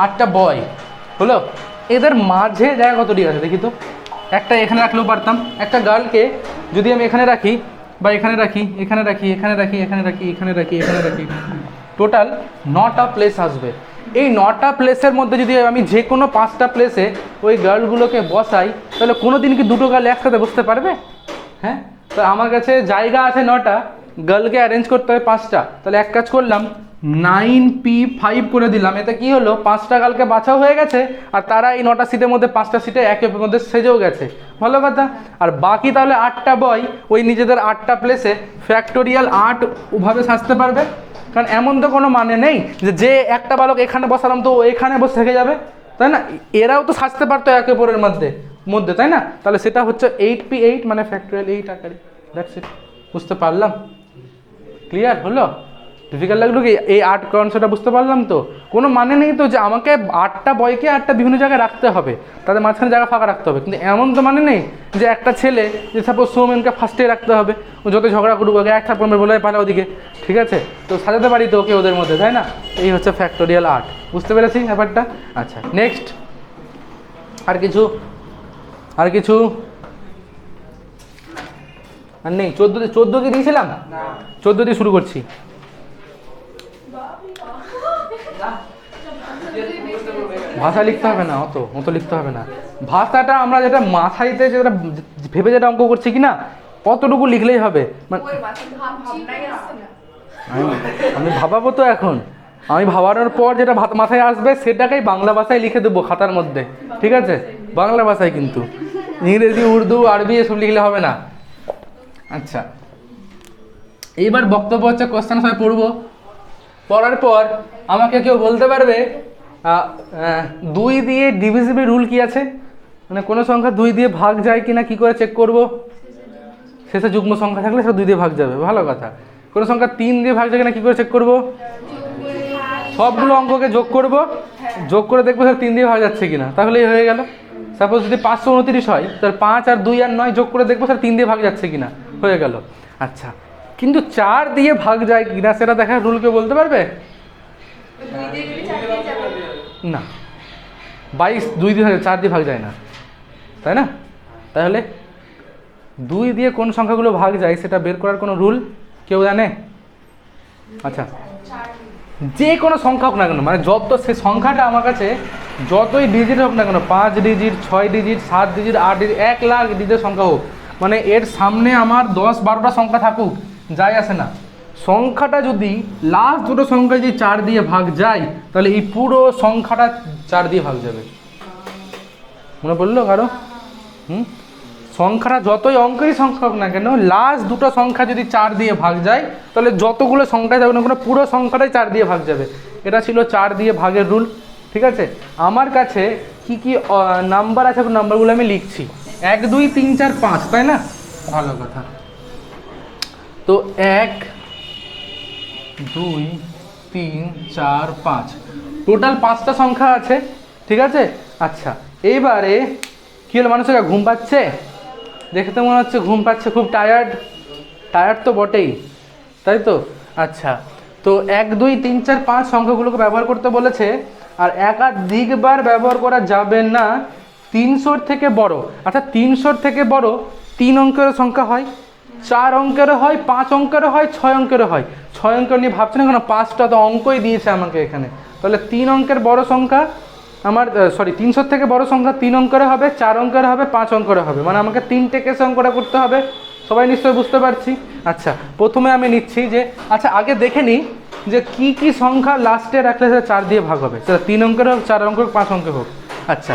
8টা বয় হলো। এদের মাঝে জায়গা কতটি আছে দেখি তো? একটা এখানে রাখলেও পারতাম। একটা গার্লকে যদি আমি এখানে রাখি, বা এখানে রাখি, এখানে রাখি, এখানে রাখি, এখানে রাখি, এখানে রাখি, এখানে রাখি, টোটাল 9টা প্লেস আসবে। এই 9টা প্লেসের মধ্যে যদি আমি যে কোনো 5টা প্লেসে ওই গার্লগুলোকে বসাই, তাহলে কোনো দিন কি দুটো গার্ল একসাথে বসতে পারবে? হ্যাঁ, তো আমার কাছে জায়গা আছে 9টা, গার্লকে অ্যারেঞ্জ করতে হবে 5টা। তাহলে এক কাজ করলাম, 9p5 করে দিলাম, এতে কি হলো 5টা কালকে বাছাও হয়ে গেছে, আর তারা এই 9টা সিটের মধ্যে 5টা সিটে একের মধ্যে সেজেও গেছে, ভালো কথা। আর বাকি তাহলে 8টা বয় ওই নিজেদের 8টা প্লেসে ফ্যাক্টোরিয়াল 8 ওভাবে সাজতে পারবে। কারণ এমন তো কোনো মানে নেই যে একটা বালক এখানে বসালাম তো এখানে বসে থেকে যাবে, তাই না? এরাও তো সাজতে পারতো একে অপরের মধ্যে, তাই না? তাহলে সেটা হচ্ছে 8p8 মানে ফ্যাক্টোরিয়াল 8 আকারে। দ্যাটস ইট, বুঝতে পারলাম? ক্লিয়ার হলো? ডিফিকাল্ট লাগলো কি এই 8 কনসেপ্টটা? বুঝতে পারলাম তো? কোনো মানে নেই তো যে আমাকে 8টা বয়কে 8টা বিভিন্ন জায়গায় রাখতে হবে, তাদের মাঝখানে জায়গা ফাঁকা রাখতে হবে। কিন্তু এমন তো মানে নেই যে একটা ছেলে যে সাপোজ সৌমেনকে ফার্স্টে রাখতে হবে, ও যত ঝগড়া করুক আগে এক থাপ্পড় বলে পালা ওদিকে, ঠিক আছে? তো সাজাতে পারি তো ওকে ওদের মধ্যে, তাই না? এই হচ্ছে ফ্যাক্টোরিয়াল 8, বুঝতে পেরেছি ব্যাপারটা? আচ্ছা নেক্সট, আর কিছু আর নেই? 14 কি দিয়েছিলাম? 14 দিয়ে শুরু করছি। ভাষা লিখতে হবে না, অত লিখতে হবে না। ভাষাটা আমরা যেটা মাথাইতে যেটা ভেবে যেটা অঙ্ক করছি কি না, কতটুকু লিখলেই হবে। মানে আমি ভাবাবো তো, এখন আমি ভাবানোর পর যেটা মাথায় আসবে সেটাকেই বাংলা ভাষায় লিখে দেবো খাতার মধ্যে, ঠিক আছে? বাংলা ভাষায়, কিন্তু ইংরেজি, উর্দু, আরবি এসব লিখলে হবে না। আচ্ছা, এইবার বক্তব্য হচ্ছে কোশ্চেন সবাই পড়বো, পড়ার পর আমাকে কেউ বলতে পারবে 2 দিয়ে ডিভিজিবল রুল কি আছে, মানে কোনো সংখ্যা 2 দিয়ে ভাগ যায় কিনা কি করে চেক করব? শেষে যুগ্ম সংখ্যা থাকলে সেটা 2 দিয়ে ভাগ যাবে, ভালো কথা। কোনো সংখ্যা 3 দিয়ে ভাগ যায় কিনা কি করে চেক করব? সবগুলো অঙ্ককে যোগ করব, যোগ করে দেখবো স্যার 3 দিয়ে ভাগ যাচ্ছে কিনা, তাহলেই হয়ে গেল। সাপোজ যদি 529 হয়, তাহলে 5 আর 2 আর 9 যোগ করে দেখবো স্যার 3 দিয়ে ভাগ যাচ্ছে কিনা, হয়ে গেল। আচ্ছা, কিন্তু 4 দিয়ে ভাগ যায় কিনা সেটা দেখার রুল কেউ বলতে পারবে? না, 22 2 দিয়ে 4 দিয়ে ভাগ যায় না, তাই না? তাহলে 2 দিয়ে কোন সংখ্যাগুলো ভাগ যায় সেটা বের করার কোনো রুল কেউ জানে? আচ্ছা, যে কোনো সংখ্যা হোক না কেন, মানে যত সে সংখ্যাটা আমার কাছে যতই ডিজিট হোক না কেন, 5 digit, 6 digit, 7 digit, 8 digit, 1 lakh ডিজিটের সংখ্যা হোক, মানে এর সামনে আমার 10-12টা সংখ্যা থাকুক, যায় আসে না। সংখ্যাটা যদি লাস্ট দুটো সংখ্যা যদি 4 দিয়ে ভাগ যায়, তাহলে এই পুরো সংখ্যাটা 4 দিয়ে ভাগ যাবে। মনে পড়লো কারো? সংখ্যাটা যতই অঙ্কেরই সংখ্যা হোক না কেন, লাস্ট দুটো সংখ্যা যদি 4 দিয়ে ভাগ যায়, তাহলে যতগুলো সংখ্যা যাবে না কোনো পুরো সংখ্যাটাই 4 দিয়ে ভাগ যাবে। এটা ছিল 4 দিয়ে ভাগের রুল, ঠিক আছে? আমার কাছে কি কি নাম্বার আছে, নাম্বারগুলো আমি লিখছি। 1 2 3 4 5, তাই না? ভালো কথা। তো 1 2 3 4 5 টোটাল 5টা সংখ্যা আছে, ঠিক আছে? আচ্ছা, এইবারে কি হলো, মানুষের ঘুম পাচ্ছে, দেখতে মনে হচ্ছে ঘুম পাচ্ছে, খুব টায়ার্ড তো বটেই, তাই তো? আচ্ছা, তো 1 2 3 4 5 সংখ্যাগুলোকে ব্যবহার করতে বলেছে, আর একাধিকবার ব্যবহার করা যাবে না 300-র থেকে বড়। আচ্ছা, 300-র থেকে বড় 3 অঙ্কের সংখ্যা হয়, 4 অঙ্কেরও হয়, 5 অঙ্কেরও হয়, 6 অঙ্কেরও হয়। 6 অঙ্কের নিয়ে ভাবছি না কেন, 5টা তো অঙ্কই দিয়েছে আমাকে এখানে। তাহলে 3 অঙ্কের বড় সংখ্যা আমার 300-র থেকে বড় সংখ্যা 3 অঙ্কের হবে, 4 অঙ্কের হবে, 5 অঙ্কের হবে, মানে আমাকে 3টে কেসে অঙ্কটা করতে হবে। সবাই নিশ্চয়ই বুঝতে পারছি। আচ্ছা, প্রথমে আমি নিচ্ছি যে, আচ্ছা আগে দেখে নিই যে কি কি সংখ্যা লাস্টে রাখলে সেটা 4 দিয়ে ভাগ হবে, সেটা 3 অঙ্কের হোক, 4 অঙ্কের হোক, 5 অঙ্কের হোক। আচ্ছা,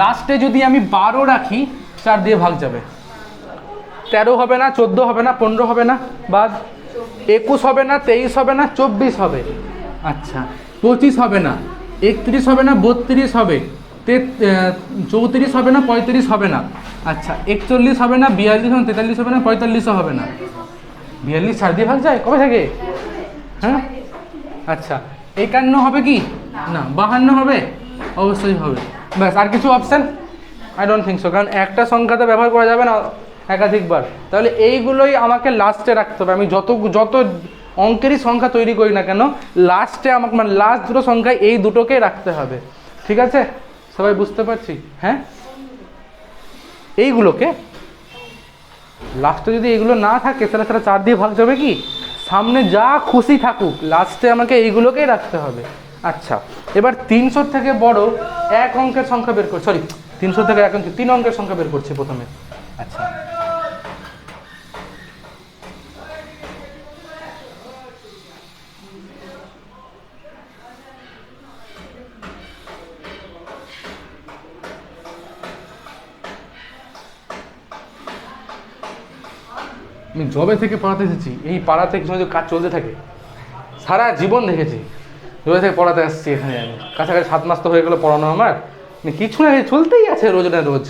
লাস্টে যদি আমি 12 রাখি 4 দিয়ে ভাগ যাবে, 13 হবে না, 14 হবে না, 15 হবে না, বাদ। 21 হবে না, 23 হবে না, 24 হবে। আচ্ছা, 25 হবে না, 31 হবে না, 32 হবে, 34 হবে না, 35 হবে না। আচ্ছা, 41 হবে না, 42 হবে না, 43 হবে না, 45 হবে না। 42 4 দিয়ে ভাগ যায় কবে থেকে? হ্যাঁ, আচ্ছা, 51 হবে কি না? 52 হবে, অবশ্যই হবে। ব্যাস, আর কিছু option? I don't think so, কারণ একটা সংখ্যাতে ব্যবহার করা যাবে না একাধিকবার। তাহলে এইগুলোই আমাকে লাস্টে রাখতে হবে। আমি যত অঙ্কেরই সংখ্যা তৈরি করি না কেন, লাস্টে আমাকে, মানে লাস্ট দুটো সংখ্যায় এই দুটোকেই রাখতে হবে, ঠিক আছে? সবাই বুঝতে পারছি? হ্যাঁ, এইগুলোকে লাস্টে যদি এগুলো না থাকে তাহলে সেটা 4 দিয়ে ভাগ যাবে কি? সামনে যা খুশি থাকুক, লাস্টে আমাকে এইগুলোকেই রাখতে হবে। আচ্ছা, এবার 300-র থেকে বড় 1 অঙ্কের সংখ্যা বের করছি, 300 থেকে 3 অঙ্কের সংখ্যা বের করছি প্রথমে। আচ্ছা, আমি জবে থেকে পড়াতে এসেছি, এই পাড়াতে কিছু কিছু কাজ চলতে থাকে, সারা জীবন দেখেছি। জবে থেকে পড়াতে আসছি এখানে, আমি কাছাকাছি 7 মাস তো হয়ে গেলো পড়ানো আমার, কিছু না চলতেই আছে রোজ না রোজ।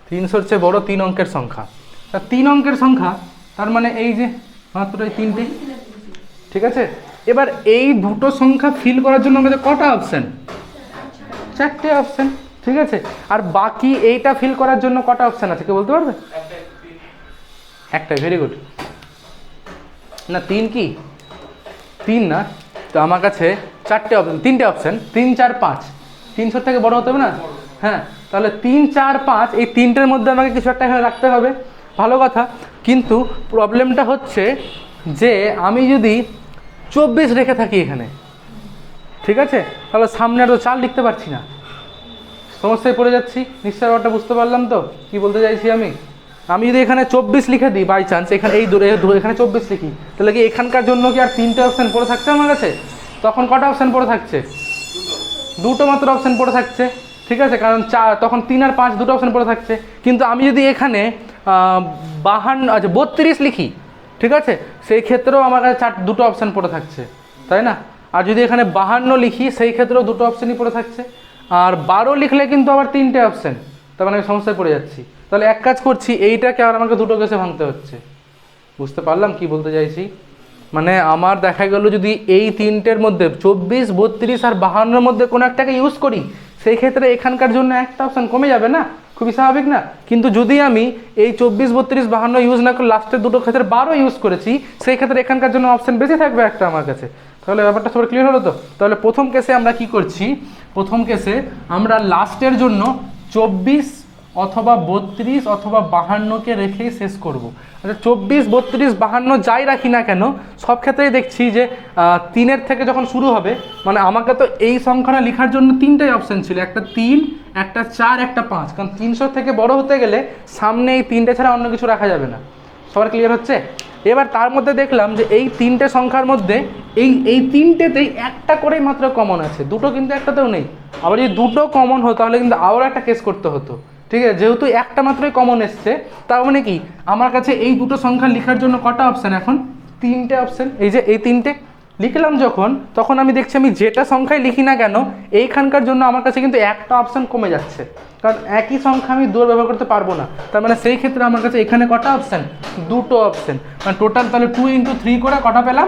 300-র চেয়ে বড় 3 অঙ্কের সংখ্যা, তা 3 অঙ্কের সংখ্যা, তার মানে এই যে মাত্র এই 3টে, ঠিক আছে। এবার এই দুটো সংখ্যা ফিল করার জন্য আমাদের কটা অপশান? 4টে অপশান, ঠিক আছে। আর বাকি এইটা ফিল করার জন্য কটা অপশান আছে কেউ বলতে পারবে? একটাই, ভেরি গুড। না 3 কি 3 না, তো আমার কাছে 4টে অপশান, 3টে অপশান, 3, 4, 5। 300 থেকে বড় হতে হবে না? হ্যাঁ, তাহলে 3, 4, 5 এই 3টের মধ্যে আমাকে কিছু একটা এখানে রাখতে হবে, ভালো কথা। কিন্তু প্রবলেমটা হচ্ছে যে আমি যদি 24 রেখে থাকি এখানে, ঠিক আছে, তাহলে সামনে আর তো 4 লিখতে পারছি না, সমস্যায় পড়ে যাচ্ছি। নিশ্চয় ব্যাপারটা বুঝতে পারলাম তো কি বলতে চাইছি আমি। আমি যদি এখানে 24 লিখে দিই বাই চান্স, এখানে এই এখানে 24 লিখি, তাহলে কি এখানকার জন্য কি আর 3টে অপশান পড়ে থাকছে আমার কাছে? তখন কটা অপশান পড়ে থাকছে? দুটো মাত্র অপশান পড়ে থাকছে, ঠিক আছে, কারণ তখন 3 আর 5 দুটো অপশান পড়ে থাকছে। কিন্তু আমি যদি এখানে 32 লিখি, ঠিক আছে, সেই ক্ষেত্রেও আমার কাছে দুটো অপশান পড়ে থাকছে, তাই না? আর যদি এখানে 52 লিখি, সেই ক্ষেত্রেও দুটো অপশানই পড়ে থাকছে। আর 12 লিখলে কিন্তু আবার 3টে অপশান, তার মানে আমি সমস্যায় পড়ে যাচ্ছি। তাহলে এক কাজ করছি, এইটাকে আর আমাকে দুটো কেসে ভাঙতে হচ্ছে। বুঝতে পারলাম কি বলতে চাইছি? মানে আমার দেখা গেল যদি এই 3টের মধ্যে 24, 32 আর 52-র মধ্যে কোনো একটাকে ইউজ করি, সেই ক্ষেত্রে এখানকার জন্য একটা অপশান কমে যাবে না? খুবই স্বাভাবিক না? কিন্তু যদি আমি এই 24, 32, 52 ইউজ না করে লাস্টের দুটো ক্ষেত্রে 12 ইউজ করেছি, সেই ক্ষেত্রে এখানকার জন্য অপশান বেশি থাকবে একটা আমার কাছে। তাহলে ব্যাপারটা সবার ক্লিয়ার হলো তো? তাহলে প্রথম কেসে আমরা কি করছি? প্রথম কেসে আমরা লাস্টের জন্য 24 অথবা 32 অথবা 52কে রেখেই শেষ করব। আচ্ছা 24, 32, 52 যাই রাখি না কেন, সব ক্ষেত্রেই দেখছি যে 3-এর থেকে যখন শুরু হবে, মানে আমাকে তো এই সংখ্যাটা লেখার জন্য 3টাই অপশান ছিল, একটা 3, একটা 4, একটা 5, কারণ 300 থেকে বড় হতে গেলে সামনে এই 3টে ছাড়া অন্য কিছু রাখা যাবে না। সবার ক্লিয়ার হচ্ছে? এবার তার মধ্যে দেখলাম যে এই 3টে সংখ্যার মধ্যে এই 3টেতেই একটা করেই মাত্র কমন আছে, দুটো কিন্তু একটাতেও নেই। আবার যদি দুটো কমন হতো তাহলে কিন্তু আরও একটা কেস করতে হতো, ঠিক আছে। যেহেতু একটা মাত্রই কমন এসছে, তার মানে কি আমার কাছে এই দুটো সংখ্যা লেখার জন্য কটা অপশান? এখন 3টে অপশান। এই যে এই 3টে লিখলাম যখন, তখন আমি দেখছি আমি যেটা সংখ্যায় লিখি না কেন, এইখানকার জন্য আমার কাছে কিন্তু একটা অপশান কমে যাচ্ছে, কারণ একই সংখ্যা আমি দুটো ব্যবহার করতে পারবো না। তার মানে সেই ক্ষেত্রে আমার কাছে এখানে কটা অপশান? দুটো অপশান। মানে টোটাল তাহলে 2 × 3 করে কটা পেলাম?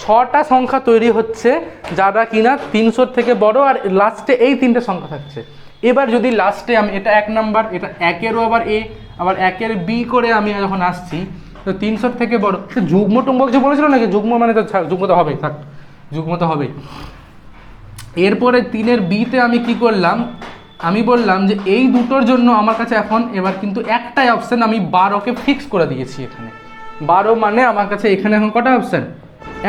6টা সংখ্যা তৈরি হচ্ছে, যারা কিনা 300-র থেকে বড়, আর লাস্টে এই 3টে সংখ্যা থাকছে। এবার যদি লাস্টে আমি এটা 1 নাম্বার, এটা 1-এরও আবার এ, আবার 1-এর বি করে আমি যখন আসছি, তো 300-র থেকে বড়, সে যুগ্ম টুম্ব কিছু বলেছিল নাকি? যুগ্ম মানে তো যুগ্ম তো হবেই, থাক, যুগ্ম তো হবেই। এরপরে 3-এর বিতে আমি কি করলাম? আমি বললাম যে এই দুটোর জন্য আমার কাছে এখন এবার কিন্তু একটাই অপশান, আমি 12কে ফিক্স করে দিয়েছি এখানে। 12 মানে আমার কাছে এখানে এখন কটা অপশান?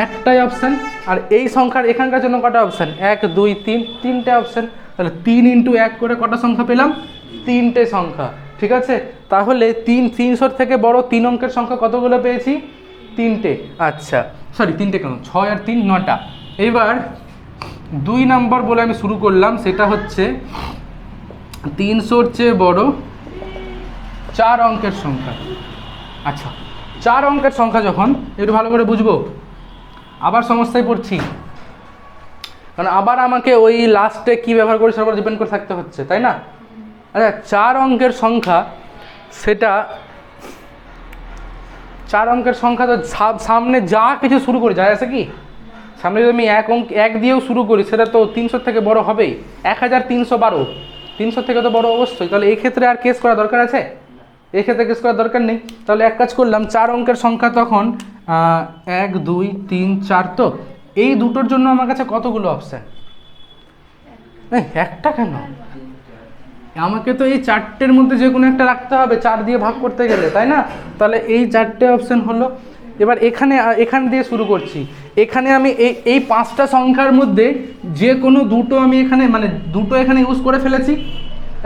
একটাই অপশান। আর এই সংখ্যার এখানকার জন্য কটা অপশান? 1, 2, 3, 3টে অপশান। তাহলে 3 × 1 করে কটা সংখ্যা পেলাম? 3টে সংখ্যা, ঠিক আছে। তাহলে 300-র থেকে বড় 3 অঙ্কের সংখ্যা কতগুলো পেয়েছি? 3টে। আচ্ছা সরি 3টে কেন, 6 আর 3, 9টা। এবার 2 নাম্বার বলে আমি শুরু করলাম, সেটা হচ্ছে 300-র চেয়ে বড় 4 অঙ্কের সংখ্যা। আচ্ছা 4 অঙ্কের সংখ্যা যখন, একটু ভালো করে বুঝবো, আবার সমস্যায় পড়ছি, কারণ আবার আমাকে ওই লাস্টে কী ব্যবহার করি সেটার উপর ডিপেন্ড করে থাকতে হচ্ছে, তাই না? আচ্ছা 4 অঙ্কের সংখ্যা, সেটা 4 অঙ্কের সংখ্যা তো সামনে যা কিছু শুরু করি, যায় আছে কি? সামনে যদি আমি 1 দিয়েও শুরু করি, সেটা তো 300 থেকে বড় হবেই। 1312, 300 থেকে তো বড় অবশ্যই। তাহলে এই ক্ষেত্রে আর কেস করা দরকার আছে? এই ক্ষেত্রে কেস করার দরকার নেই। তাহলে এক কাজ করলাম, 4 অঙ্কের সংখ্যা তখন 1, 2, 3, 4, তো এই দুটোর জন্য আমার কাছে কতগুলো অপশান? একটা কেন, আমাকে তো এই 4টের মধ্যে যে কোনো একটা রাখতে হবে 4 দিয়ে ভাগ করতে গেলে, তাই না? তাহলে এই 4টে অপশান হলো। এবার এখান দিয়ে শুরু করছি। এখানে আমি এই 5টা সংখ্যার মধ্যে যে কোনো দুটো আমি এখানে, মানে দুটো এখানে ইউজ করে ফেলেছি।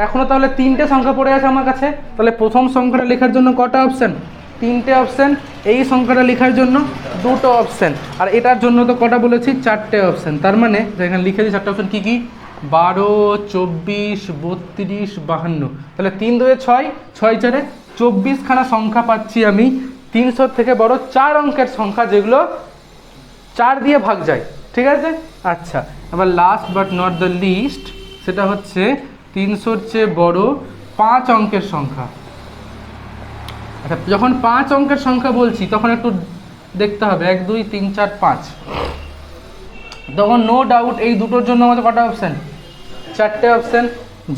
এখনও তাহলে 3টে সংখ্যা পড়ে আছে আমার কাছে। তাহলে প্রথম সংখ্যাটা লেখার জন্য কটা অপশান? 3টে অপশান। এই সংখ্যাটা লেখার জন্য দুটো অপশান। আর এটার জন্য তো কটা বলেছি? 4টে অপশান। তার মানে এখানে লিখে দিই 4টে অপশান কী কী? 12, 24, 32, 52। তাহলে 3 2 6, 6 4 24খানা সংখ্যা পাচ্ছি আমি 300 থেকে বড় 4 অঙ্কের সংখ্যা যেগুলো 4 দিয়ে ভাগ যায়, ঠিক আছে। আচ্ছা, এবার last but not the least, সেটা হচ্ছে 300-র চেয়ে বড় 5 অঙ্কের সংখ্যা। আচ্ছা, যখন 5 অঙ্কের সংখ্যা বলছি তখন একটু দেখতে হবে 1 2 3 4 5, তখন নো ডাউট এই দুটোর জন্য আমাদের কটা অপশান? 4টে অপশান।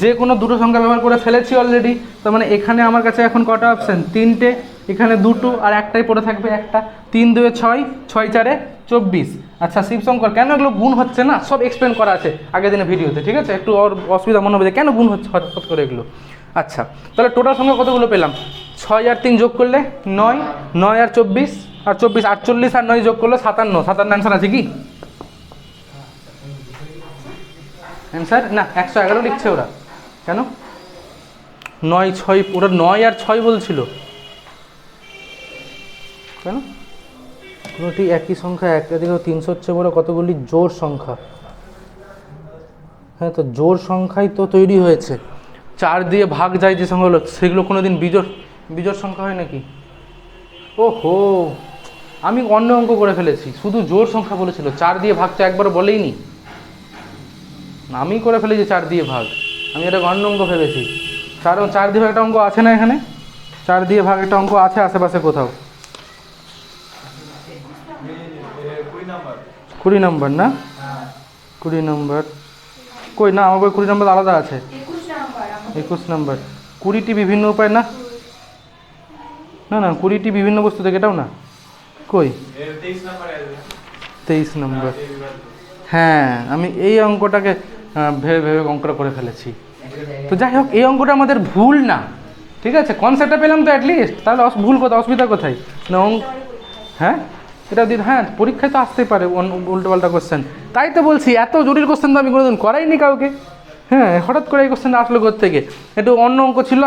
যে কোনো দুটো সংখ্যা ব্যবহার করে ফেলেছি অলরেডি, তার মানে এখানে আমার কাছে এখন কটা অপশান? 3টে, এখানে 2টো আর একটাই পড়ে থাকবে একটা। 3 2 6, 6 4 24। আচ্ছা শিবশঙ্কর, কেন এগুলো গুণ হচ্ছে না? সব এক্সপ্লেন করা আছে আগের দিনের ভিডিওতে, ঠিক আছে। একটু অসুবিধা মনে হবে যে কেন গুণ হচ্ছে হঠাৎ করে এগুলো। আচ্ছা, তাহলে টোটাল সংখ্যা কতগুলো পেলাম? 6 আর 3 যোগ করলে 9, 9 আর 24, আর 24 48 আর 9 যোগ করলে 57। 57 অ্যান্সার আছে কি? অ্যান্সার না, 111 লিখছে ওরা। কেন? 9 6, ওরা 9 আর 6 বলছিল কেন? কোনোটি একই সংখ্যা একাধিক 300-র চেয়ে বড় কতগুলি জোড় সংখ্যা। হ্যাঁ, তো জোড় সংখ্যাই তো তৈরি হয়েছে। 4 দিয়ে ভাগ যায় যে সংখ্যাগুলো, সেগুলো কোনো দিন বিজোড় সংখ্যা হয় নাকি? ওহো, আমি অন্য অঙ্ক করে ফেলেছি, শুধু জোড় সংখ্যা বলেছিল, 4 দিয়ে ভাগ তো একবার বলেই নি। আমি করে ফেলেছি 4 দিয়ে ভাগ, আমি এটা অন্য অঙ্ক ভেবেছি। 4 দিয়ে ভাগ একটা অঙ্ক আছে না এখানে? 4 দিয়ে ভাগ একটা অঙ্ক আছে আশেপাশে কোথাও? 20 নম্বর না? 20 নম্বর কই? না, আমার বই 20 নম্বর আলাদা আছে। 21 নম্বর। 20টি বিভিন্ন উপায় না? না না, 20টি বিভিন্ন বস্তু থেকে, এটাও না। কই? 23 নম্বর। হ্যাঁ, আমি এই অঙ্কটাকে ভেবে ভেবে অঙ্কটা করে ফেলেছি। তো যাই হোক, এই অঙ্কটা আমাদের ভুল না, ঠিক আছে। কনসেপ্টটা পেলাম তো অ্যাটলিস্ট, তাহলে ভুল কোথায়, অসুবিধা কোথায়? না হ্যাঁ, এটা দিন, হ্যাঁ পরীক্ষায় তো আসতেই পারে উল্টোপাল্টা কোশ্চেন। তাই তো বলছি, এত জটিল কোশ্চেন তো আমি কোনোদিন করাইনি কাউকে। হ্যাঁ, হঠাৎ করে এই কোশ্চেনটা আসলো থেকে। একটু অন্য অঙ্ক ছিল,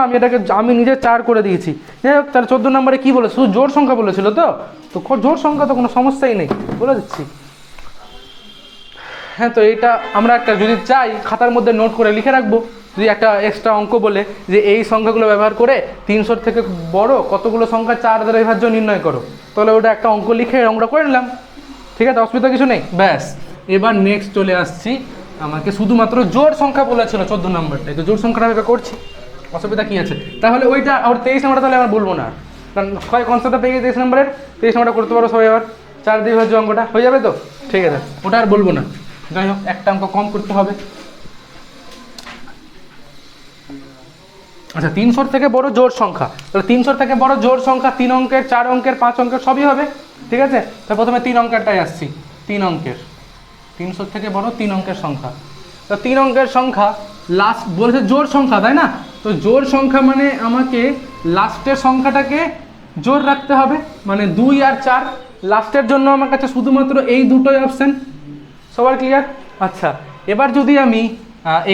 আমি নিজে 4 করে দিয়েছি। যাই হোক, তাহলে 14 নম্বরে কী বলে? শুধু জোড় সংখ্যা বলেছিল তো জোড় সংখ্যা তো কোনো সমস্যাই নেই, বলে দিচ্ছি। হ্যাঁ, তো এইটা আমরা একটা যদি চাই খাতার মধ্যে নোট করে লিখে রাখবো, যদি একটা এক্সট্রা অঙ্ক বলে যে এই সংখ্যাগুলো ব্যবহার করে 300 থেকে বড় কতগুলো সংখ্যা 4 দ্বারা বিভাজ্য নির্ণয় করো, তাহলে ওটা একটা অঙ্ক লিখে অঙ্কটা করে নিলাম, ঠিক আছে, অসুবিধা কিছু নেই। ব্যাস, এবার নেক্সট চলে আসছি, আমাকে শুধুমাত্র জোড় সংখ্যা বলেছিল 14 নম্বরটাই, তো জোড় সংখ্যাটা আমি করছি, অসুবিধা কী আছে? তাহলে ওইটা আর 23 নম্বরটা তাহলে আমার বলবো না, কারণ হয় কনসেপ্টটা পেয়ে গিয়ে 23 নম্বরের 23 নম্বরটা করতে পারো সবাই। আবার 4 দিয়ে বিভাজ্য অঙ্কটা হয়ে যাবে তো, ঠিক আছে, ওটা আর বলবো না। যাই হোক, একটা অঙ্ক কম করতে হবে। আচ্ছা, 300 থেকে বড় জোড় সংখ্যা, তাহলে 300 থেকে বড় জোড় সংখ্যা 3 অঙ্কের, 4 অঙ্কের, 5 অঙ্কের সবই হবে, ঠিক আছে। তো প্রথমে 3 অঙ্কেরটাই আসছি, 3 অঙ্কের, 300 থেকে বড় 3 অঙ্কের সংখ্যা। তো 3 অঙ্কের সংখ্যা লাস্ট বলেছে জোড় সংখ্যা, তাই না? তো জোড় সংখ্যা মানে আমাকে লাস্টের সংখ্যাটাকে জোড় রাখতে হবে, মানে 2 আর 4। লাস্টের জন্য আমার কাছে শুধুমাত্র এই দুটোই অপশান, সবার ক্লিয়ার? আচ্ছা, এবার যদি আমি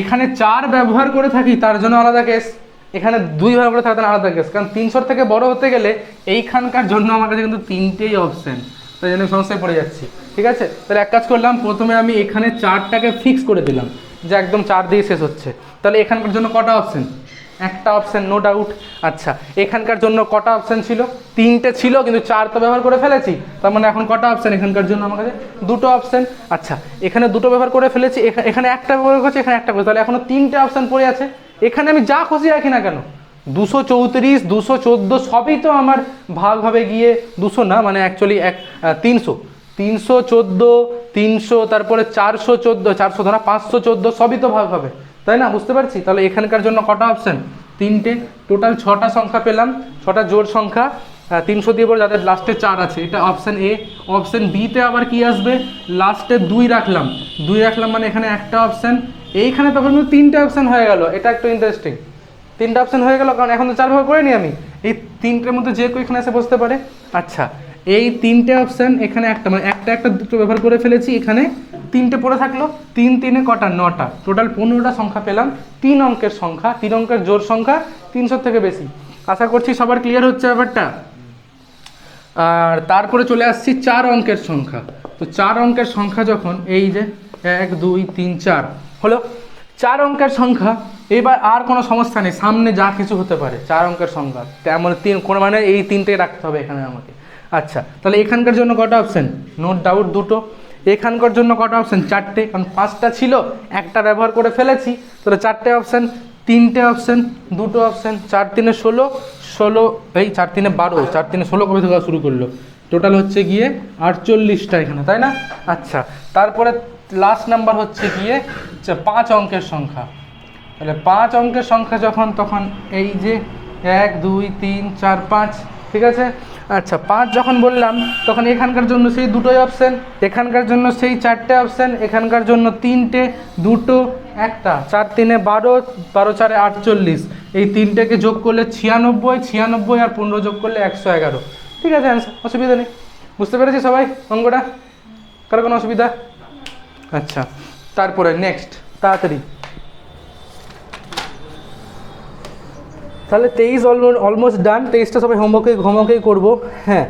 এখানে 4 ব্যবহার করে থাকি তার জন্য আলাদা কেস, এখানে 2 ব্যবহার করে থাকি তার আলাদা কেস, কারণ 300 থেকে বড় হতে গেলে এইখানকার জন্য আমার কাছে কিন্তু 3টেই অপশান, তাই জন্য সমস্যায় পড়ে যাচ্ছি, ঠিক আছে। তাহলে এক কাজ করলাম, প্রথমে আমি এখানে 4টাকে ফিক্স করে দিলাম যে একদম 4 দিয়ে শেষ হচ্ছে, তাহলে এখানকার জন্য কটা অপশান? একটা অপশান, নো ডাউট। আচ্ছা, এখানকার জন্য কটা অপশান ছিল? 3টে ছিল, কিন্তু 4 তো ব্যবহার করে ফেলেছি, তার মানে এখন কটা অপশান এখানকার জন্য? আমার কাছে 2টো অপশান। আচ্ছা, এখানে 2টো ব্যবহার করে ফেলেছি, এখানে একটা ব্যবহার করেছি, এখানে একটা করেছি, তাহলে এখনো 3টে অপশান পড়ে আছে। এখানে আমি যা খুশি রাখি না কেন, 234 214 সবই তো আমার ভাগ হবে গিয়ে 200 না, মানে অ্যাকচুয়ালি 300, 314, 300, তারপরে 414, 400 ধরা 514 সবই তো ভাগ হবে, তাই না? বুঝতে পারছি। তাহলে এখানকার জন্য কটা অপশান? 3টে। টোটাল 6টা সংখ্যা পেলাম, 6টা জোড় সংখ্যা। 300 দিয়ে পরে যাদের লাস্টে 4 আছে, এটা অপশান এ। অপশান বিতে আবার কি আসবে? লাস্টে 2 রাখলাম, 2 রাখলাম মানে এখানে একটা অপশান, এইখানে তখন 3টে অপশান হয়ে গেল। এটা একটু ইন্টারেস্টিং, 3টে অপশান হয়ে গেল, কারণ এখন তো 4 ব্যবহার করিনি আমি, এই 3টের মধ্যে যে কেউ এখানে এসে বসতে পারে। আচ্ছা, এই 3টে অপশান, এখানে একটা, মানে একটা দুটো ব্যবহার করে ফেলেছি, এখানে 3টে পড়ে থাকলো, 3 3 কটা? 9টা। টোটাল 15টা সংখ্যা পেলাম, 3 অঙ্কের সংখ্যা, 3 অঙ্কের জোড় সংখ্যা 300 থেকে বেশি। আশা করছি সবার ক্লিয়ার হচ্ছে ব্যাপারটা। আর তারপরে চলে আসছি 4 অঙ্কের সংখ্যা। তো 4 অঙ্কের সংখ্যা যখন এই যে 1 2 3 4 হলো, 4 অঙ্কের সংখ্যা এবার আর কোনো সমস্যা নেই, সামনে যা কিছু হতে পারে, 4 অঙ্কের সংখ্যা তেমন কোনো মানে এই 3টেই রাখতে হবে এখানে আমাকে। আচ্ছা, তাহলে এখানকার জন্য কটা অপশান? No doubt 2টো। এখানকার জন্য কটা অপশান? 4টে, কারণ 5টা ছিল, একটা ব্যবহার করে ফেলেছি, তাহলে 4টে অপশান, 3টে অপশান, 2টো অপশান, 4 3 16, 16 এই 4 3 12, 4 3 16 কবে থেকে শুরু করলো? টোটাল হচ্ছে গিয়ে 48টা এখানে, তাই না? আচ্ছা, তারপরে লাস্ট নাম্বার হচ্ছে গিয়ে 5 অঙ্কের সংখ্যা। তাহলে 5 অঙ্কের সংখ্যা যখন, তখন এই যে 1 2 3 4 5, ঠিক আছে? আচ্ছা, 5 যখন বললাম তখন এখানকার জন্য সেই 2টোই অপশান, এখানকার জন্য সেই 4টে অপশান, এখানকার জন্য 3টে, 2টো, একটা, 4 3 12, 12 4 48, এই 3টেকে যোগ করলে 96, 96 আর 15 যোগ করলে 111। ঠিক আছে, অ্যান্সার, অসুবিধা নেই। বুঝতে পেরেছি সবাই অঙ্কটা? কারো কোনো অসুবিধা? আচ্ছা, তারপরে নেক্সট, তাড়াতাড়ি। তাহলে 23 অলমোস্ট ডান। 23টা সবাই হোমওয়ার্কেই করবো। হ্যাঁ,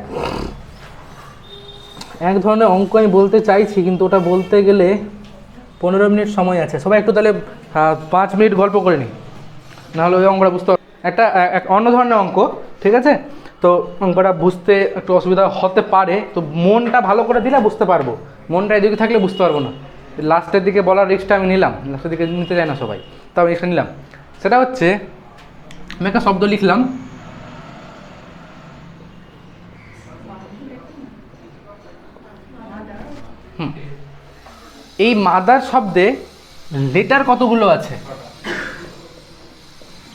এক ধরনের অঙ্ক আমি বলতে চাইছি, কিন্তু ওটা বলতে গেলে 15 মিনিট সময় আছে। সবাই একটু তাহলে 5 মিনিট গল্প করে নিই, নাহলে ওই অঙ্কটা বুঝতে একটা অন্য ধরনের অঙ্ক, ঠিক আছে? তো অঙ্কটা বুঝতে একটু অসুবিধা হতে পারে, তো মনটা ভালো করে দিলে বুঝতে পারবো, মনটা এদিকে থাকলে বুঝতে পারবো না। লাস্টের দিকে বলার রিস্কটা আমি নিলাম, লাস্টের দিকে নিতে চাই না সবাই, তো আমি রিস্কটা নিলাম। সেটা হচ্ছে, আমি একটা শব্দ লিখলাম, এই মাদার শব্দে লেটার কতগুলো আছে?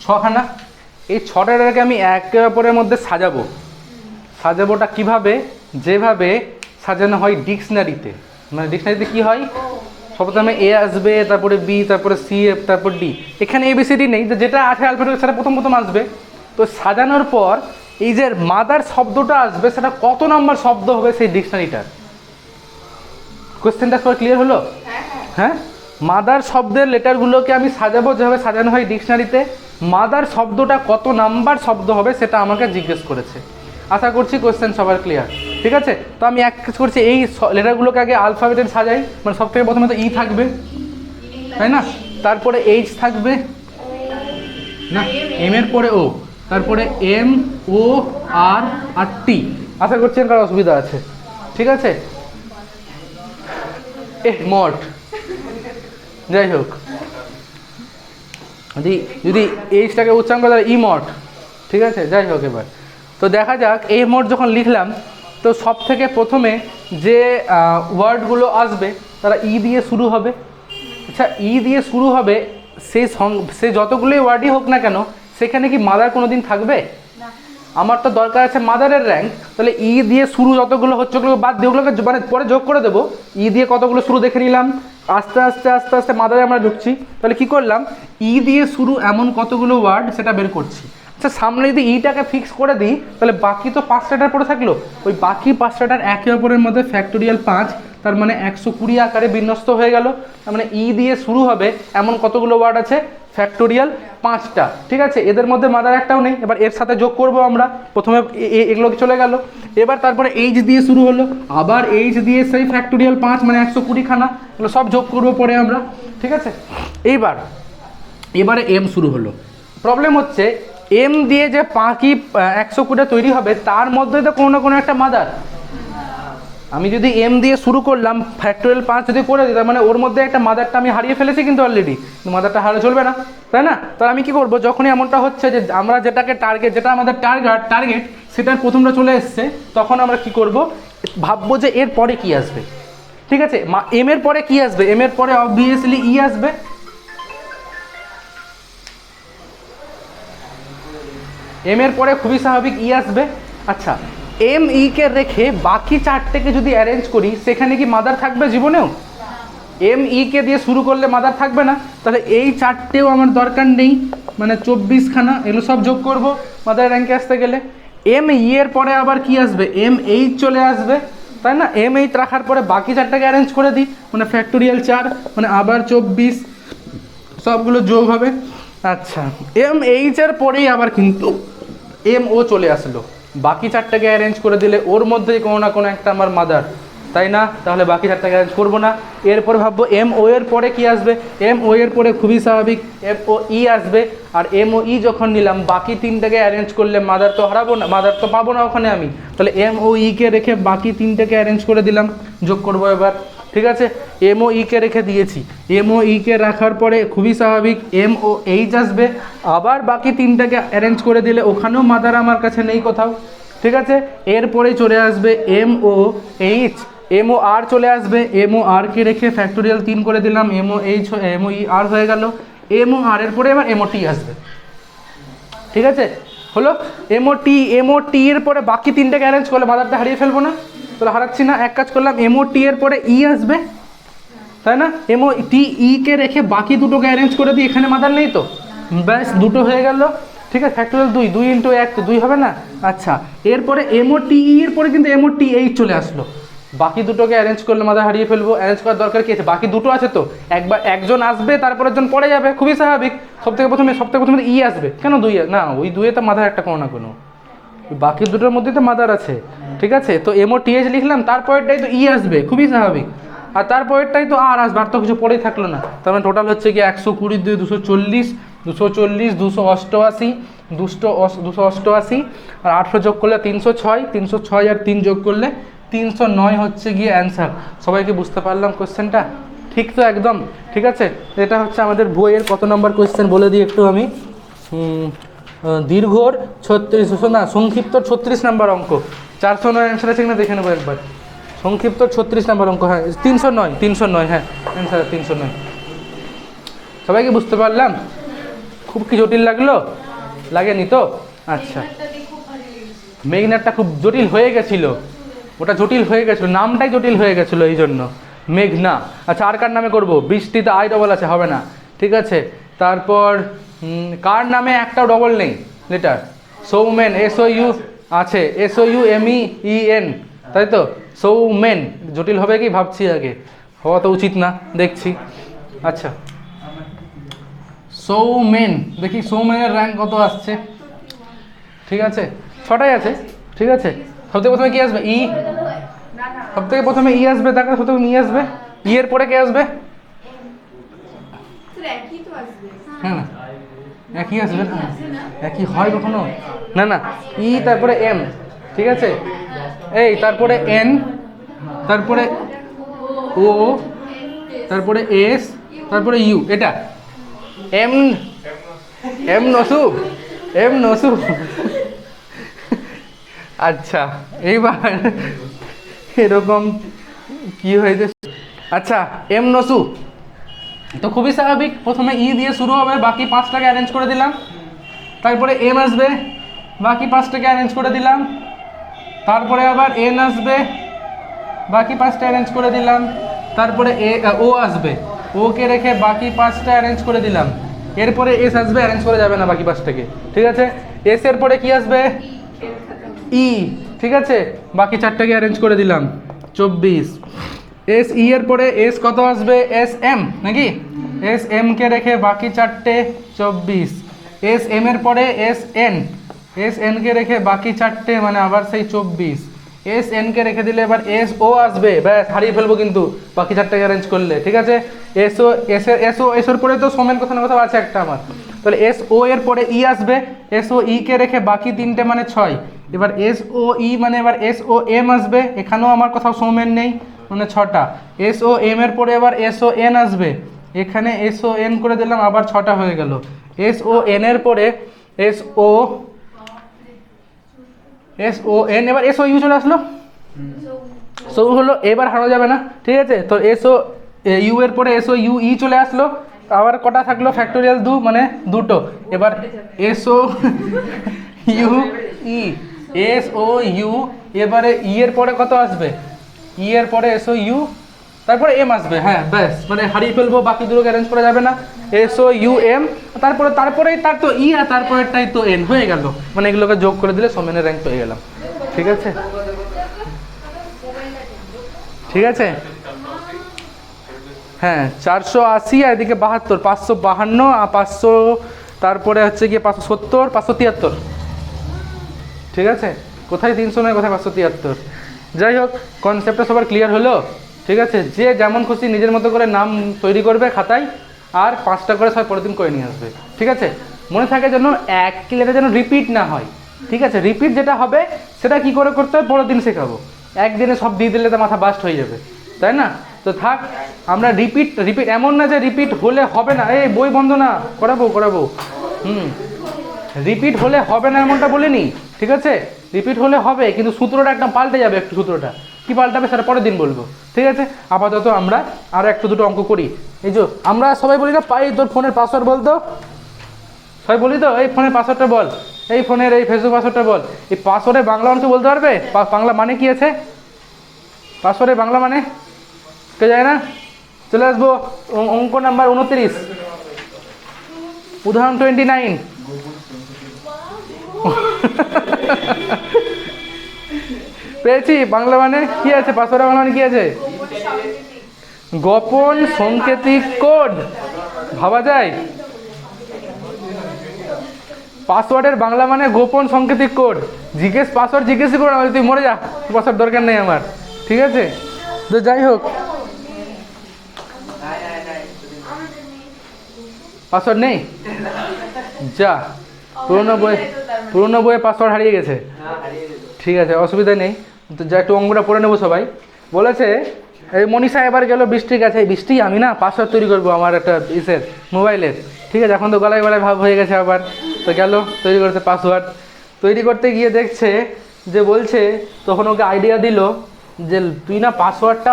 6খানা। এই 6টাকে আমি একে অপরের মধ্যে সাজাবো। সাজাবোটা কিভাবে? যেভাবে সাজানো হয় ডিকশনারিতে। মানে ডিকশনারিতে কি হয়, সর্বপ্রথমে এ আসবে, তারপরে বি, তারপরে সি, তারপর ডি। এখানে এবিসিডি নেই, তো যেটা আছে অ্যালফাবেট সেটা প্রথম আসবে। তো সাজানোর পর এই যে মাদার শব্দটা আসবে, সেটা কত নম্বর শব্দ হবে সেই ডিকশনারিটার? কোয়েশ্চেনটা সবাই ক্লিয়ার হলো? হ্যাঁ, মাদার শব্দের লেটারগুলোকে আমি সাজাবো যেভাবে সাজানো হয় ডিকশনারিতে। মাদার শব্দটা কত নাম্বার শব্দ হবে সেটা আমাকে জিজ্ঞেস করেছে। আশা করছি কোয়েশ্চেন সবার ক্লিয়ার, ঠিক আছে? তো আমি এক কাজ করছি, এই লেটারগুলোকে আগে আলফাবেটের সাজাই। মানে সব থেকে প্রথমে তো ই থাকবে, তাই না? তারপরে এইচ থাকবে না, এম এর পরে ও, তারপরে এম, ও, আর আর টি। আশা করছি এর কারো অসুবিধা আছে, ঠিক আছে? মট, যাই হোক, যদি এইচটাকে উচ্চারণ করে তাহলে ই মট, ঠিক আছে? যাই হোক, এবার তো দেখা যাক, এই মট যখন লিখলাম, তো সব থেকে প্রথমে যে ওয়ার্ডগুলো আসবে তারা ই দিয়ে শুরু হবে। আচ্ছা, ই দিয়ে শুরু হবে, সে যতগুলোই ওয়ার্ডই হোক না কেন, সেখানে কি মাদার কোনো দিন থাকবে? আমার তো দরকার আছে মাদারের র্যাঙ্ক। তাহলে ই দিয়ে শুরু যতগুলো হচ্ছে ওগুলো বাদ দিয়ে ওগুলোকে মানে পরে যোগ করে দেবো। ই দিয়ে কতগুলো শুরু দেখে নিলাম, আস্তে আস্তে আস্তে আস্তে মাদারে আমরা ঢুকছি। তাহলে কি করলাম, ই দিয়ে শুরু এমন কতগুলো ওয়ার্ড সেটা বের করছি। আচ্ছা, সামনে যদি ইটাকে ফিক্স করে দিই, তাহলে বাকি তো 5টা লেটার পড়ে থাকলো। ওই বাকি 5টা লেটার একে অপরের মধ্যে ফ্যাক্টোরিয়াল 5, তার মানে 120 আকারে বিন্যস্ত হয়ে গেল। তার মানে ই দিয়ে শুরু হবে এমন কতগুলো ওয়ার্ড আছে? ফ্যাক্টোরিয়াল 5টা, ঠিক আছে? এদের মধ্যে মাদার একটাও নেই। এবার এর সাথে যোগ করব আমরা, প্রথমে এগুলো চলে গেল। এবার তারপরে এইচ দিয়ে শুরু হলো, আবার এইচ দিয়ে সেই ফ্যাক্টোরিয়াল 5 মানে 120 খানা, এগুলো সব যোগ করব পরে আমরা, ঠিক আছে? এবারে এম শুরু হলো। প্রবলেম হচ্ছে, এম দিয়ে যে বাকি 120 তৈরি হবে, তার মধ্যে তো কোনো না কোনো একটা মাদার। আমি যদি এম দিয়ে শুরু করলাম, ফ্যাক্টোরিয়াল 5 যদি করে দিই, তার মানে ওর মধ্যে একটা মাদারটা আমি হারিয়ে ফেলেছি কিন্তু অলরেডি। মাদারটা হারিয়ে চলবে না, তাই না? তাহলে আমি কি করব, যখনই এমনটা হচ্ছে যে আমরা যেটা আমাদের টার্গেট সেটার প্রথমটা চলে এসছে, তখন আমরা কি করব, ভাববো যে এর পরে কি আসবে, ঠিক আছে? এম এর পরে কি আসবে? এম এর পরে অবভিয়াসলি ই আসবে। এম এর পরে খুবই স্বাভাবিক ই আসবে। আচ্ছা, এম ই কে রেখে বাকি 4টেকে যদি অ্যারেঞ্জ করি, সেখানে কি মাদার থাকবে জীবনেও? এম ই কে দিয়ে শুরু করলে মাদার থাকবে না। তাহলে এই 4টেও আমার দরকার নেই, মানে 24 খানা, এগুলো সব যোগ করব মাদার র্যাঙ্কে আসতে গেলে। এম ই এর পরে আবার কি আসবে? এম এইচ চলে আসবে, তাই না? এম এইচ রাখার পরে বাকি 4টাকে অ্যারেঞ্জ করে দিই, মানে ফ্যাক্টোরিয়াল 4, মানে আবার 24, সবগুলো যোগ হবে। আচ্ছা, এম এইচ এর পরেই আবার কিন্তু এম ও চলে আসলো, বাকি 4টাকে অ্যারেঞ্জ করে দিলে ওর মধ্যেই কোনো না কোনো একটা আমার মাদার, তাই না? তাহলে বাকি 4টাকে অ্যারেঞ্জ করবো না। এরপরে ভাববো এম ও এর পরে কি আসবে, এম ও এর পরে খুবই স্বাভাবিক এফ ও ই আসবে। আর এম ও ই যখন নিলাম বাকি 3টাকে অ্যারেঞ্জ করলে মাদার তো হারাবো না, মাদার তো পাবো না ওখানে আমি, তাহলে এম ও ইকে রেখে বাকি 3টাকে অ্যারেঞ্জ করে দিলাম, যোগ করবো এবার। ঠিক আছে, এম ও ইকে রেখে দিয়েছি, এম ও ইকে রাখার পরে খুবই স্বাভাবিক এম ও এইচ আসবে, আবার বাকি 3টাকে অ্যারেঞ্জ করে দিলে ওখানেও মাদার আমার কাছে নেই কোথাও। ঠিক আছে, এরপরেই চলে আসবে M O H, M O R চলে আসবে, এম ও আরকে রেখে ফ্যাক্টোরিয়াল 3 করে দিলাম, M O H M O E R হয়ে গেল। এম ও আর এর পরে এবার এম ও টি আসবে। ঠিক আছে, হলো এম ও টি এর পরে বাকি 3টাকে অ্যারেঞ্জ করলে মাদারটা হারিয়ে ফেলবো না, তাহলে হারাচ্ছি না। এক কাজ করলাম, এম ও টি এর পরে ই আসবে, তাই না? এম ও টি ইকে রেখে বাকি 2টোকে অ্যারেঞ্জ করে দিই, এখানে মাদার নেই তো, ব্যাস 2টো হয়ে গেল। ঠিক আছে, ফ্যাক্টোরিয়াল 2, 2 ইন্টু 1 তো 2 হবে না? আচ্ছা, এরপরে এম ও টি ই এর পরে কিন্তু এম ও টি এইচ চলে আসলো, বাকি 2টোকে অ্যারেঞ্জ করলে মাদার হারিয়ে ফেলবো। অ্যারেঞ্জ করার দরকার কি আছে, বাকি 2টো আছে তো, একবার একজন আসবে তারপর একজন পড়ে যাবে, খুবই স্বাভাবিক। সবথেকে প্রথমে ই আসবে, কেন 2 না, ওই 2-এ তো মাদার একটা কোনো না কোনো, বাকি 2টোর মধ্যে তো মাদার আছে। ঠিক আছে, তো এম ও টি এইচ লিখলাম, তারপরেরটাই তো ই আসবে, খুবই স্বাভাবিক। আর তারপরেরটাই তো আর আসবে, আর তো কিছু পড়েই থাকলো না। তার মানে টোটাল হচ্ছে কি 120, 240, 240, 288, 288 আর 18 যোগ করলে 306, 306 আর 3 যোগ করলে 309 হচ্ছে গিয়ে অ্যান্সার। সবাইকে বুঝতে পারলাম কোশ্চেনটা? ঠিক তো একদম? ঠিক আছে, এটা হচ্ছে আমাদের বইয়ের কত নম্বর কোশ্চেন বলে দিই একটু আমি। দীর্ঘর 36, না সংক্ষিপ্ত 36 নম্বর অঙ্ক। 409 অ্যান্সার আছে কিনা দেখে নেবো একবার। সংক্ষিপ্ত 36 নম্বর অঙ্ক, হ্যাঁ 309, হ্যাঁ অ্যান্সার 309। সবাইকে বুঝতে পারলাম? খুব কি জটিল লাগলো? লাগেনি তো? আচ্ছা, মেঘনাটা খুব জটিল হয়ে গেছিলো, ওটা জটিল হয়ে গেছিলো, নামটাই জটিল হয়ে গেছিলো এই জন্য, মেঘনা। আচ্ছা, আর কার নামে করবো? বৃষ্টিতে আই ডবল আছে, হবে না। ঠিক আছে, তারপর কার নামে একটাও ডবল নেই লেটার? সৌমেন, SOU আছে, SOUMEN, তাই তো? সৌমেন জটিল হবে কি ভাবছি, আগে হওয়া তো উচিত না, দেখছি। আচ্ছা, সৌমেন, দেখি সৌমেনের র্যাঙ্ক কত আসছে। ঠিক আছে, 6টাই আছে। ঠিক আছে, সবথেকে প্রথমে কি আসবে? ই, সবথেকে প্রথমে ই আসবে, তারপরে সবথেকে ই আসবে, ই এর পরে কে আসবে? হ্যাঁ না, একই আসবে না, একই হয় কখনো? না না, ই তারপরে এম, ঠিক আছে, এই তারপরে এন, তারপরে ও, তারপরে এস, তারপরে ইউ, এটা এম, এম নসু। আচ্ছা, এইবার এরকম কি হয়েছে? আচ্ছা, এম নসু তো খুবই স্বাভাবিক, প্রথমে ই দিয়ে শুরু হবে, বাকি 5টাকে অ্যারেঞ্জ করে দিলাম, তারপরে এম আসবে, বাকি 5টাকে অ্যারেঞ্জ করে দিলাম, তারপরে আবার এন আসবে, বাকি 5টা অ্যারেঞ্জ করে দিলাম, তারপরে ও আসবে, ওকে রেখে বাকি 5টা অ্যারেঞ্জ করে দিলাম, এরপরে এস আসবে, অ্যারেঞ্জ করে যাবে না বাকি 5টাকে। ঠিক আছে, এস এর পরে কি আসবে? ই, ঠিক আছে, বাকি 4টাকে অ্যারেঞ্জ করে দিলাম, 24। এস ই এর পরে এস কত আসবে? এস এম, নাকি? এস এম কে রেখে বাকি 4টে, 24। এস এম এর পরে S N, S N K রেখে বাকি 4টে, মানে আবার সেই 24। এস এন কে রেখে দিলে এবার এস ও আসবে, ব্যাস হারিয়ে ফেলবো কিন্তু বাকি 4টাকে অ্যারেঞ্জ করলে। ঠিক আছে, এসও এসোর পরে তো সোমেন কোথাও না কোথাও আছে একটা আমার, তাহলে এস ও এর পরে ই আসবে, এস ও ই কে রেখে বাকি 3টে মানে 6। এবার এস ও ই মানে এবার এস ও এম আসবে, এখানেও আমার কোথাও সোমেন নেই, মানে 6টা। এস ও এম এর পরে এবার এস ও এন আসবে, এখানে এস ও এন করে দিলাম, আবার 6টা হয়ে গেল। এস ও এন এর পরে এস ও এন, এবার এস ও ইউ চলে আসলো, সো হলো, এবার হারানো যাবে না। ঠিক আছে, তো এস ও ইউ এর পরে এস ও ইউ ই চলে আসলো, আবার কটা থাকলো? ফ্যাক্টোরিয়াল 2, মানে 2টো। এবার S O U E, S O U, এবারে ই এর পরে কত আসবে? ই এর পরে এস ও ইউ, তারপরে এম আসবে, হ্যাঁ ব্যাস, মানে হারিয়ে ফেলবো, বাকি দুটোকে অ্যারেঞ্জ করা যাবে না। এস ও ইউ এম, তারপরেই তার তো ই, আর তারপরেরটাই তো এন হয়ে গেল, মানে এগুলোকে যোগ করে দিলে সোমেনের র্যাঙ্ক পেয়ে গেলাম। ঠিক আছে, ঠিক আছে, হ্যাঁ 480, আর এদিকে 72, 552 আর 500, তারপরে হচ্ছে গিয়ে 570, 573। ঠিক আছে, কোথায় 300 নয়, কোথায় 573? যাই হোক, কনসেপ্টটা সবার ক্লিয়ার হলো? ঠিক আছে, যে যেমন খুশি নিজের মতো করে নাম তৈরি করবে খাতায়, আর 5টা করে সব পরের দিন করে নিয়ে আসবে। ঠিক আছে, মনে থাকে যেন এক লেটার যেন রিপিট না হয়। ঠিক আছে, রিপিট যেটা হবে সেটা কি করে করতে হয় পরের দিন শেখাবো। একদিনে সব দিয়ে দিলে তো মাথা বাস্ট হয়ে যাবে, তাই না? তো থাক, আমরা রিপিট এমন না যে রিপিট হলে হবে না, এই বই বন্ধ না, করাবো। রিপিট হলে হবে না এমনটা বলিনি, ঠিক আছে? রিপিট হলে হবে, কিন্তু সূত্রটা একদম পাল্টে যাবে। একটু সূত্রটা কি পাল্টাবে সেটা পরের দিন বলবো। ঠিক আছে, আপাতত আমরা আরও একটু দুটো অঙ্ক করি। এই যে আমরা সবাই বলি না, পাই তোর ফোনের পাসওয়ার্ড বলতো, সবাই বলি তো এই ফোনের পাসওয়ার্ডটা বল, এই ফোনের এই ফেসবুক পাসওয়ার্ডটা বল। এই পাসওয়ার্ডের বাংলা অংশ বলতে পারবে? বাংলা মানে কি আছে পাসওয়ার্ডের বাংলা মানে? কে যায় না? চলে আসবো অঙ্ক নাম্বার 29, উদাহরণ 29। পেয়েছি। বাংলা মানে কি আছে? পাসওয়ার্ডের বাংলা মানে কি আছে? গোপন সাংকেতিক কোড। ভাবা যায়? পাসওয়ার্ডের বাংলা মানে গোপন সাংকেতিক কোড। পাসওয়ার্ড জিজ্ঞেস করো না, তুই মরে যা, পাসওয়ার্ড দরকার নেই আমার। ঠিক আছে, তো যাই হোক, পাসওয়ার্ড নেই, যা পুরোনো বইয়ে পাসওয়ার্ড হারিয়ে গেছে। ঠিক আছে, অসুবিধা নেই। তো যা একটু অঙ্কটা পড়ে নেবো সবাই। বলেছে এই মনীষা এবার গেল বৃষ্টির কাছে, বৃষ্টি আমি না পাসওয়ার্ড তৈরি করবো আমার একটা মোবাইলের। ঠিক আছে, এখন তো গলায় ভাব হয়ে গেছে আবার। তো গেল তৈরি করতে পাসওয়ার্ড। তৈরি করতে গিয়ে দেখছে যে বলছে, তখন ওকে আইডিয়া দিল যে তুই না পাসওয়ার্ডটা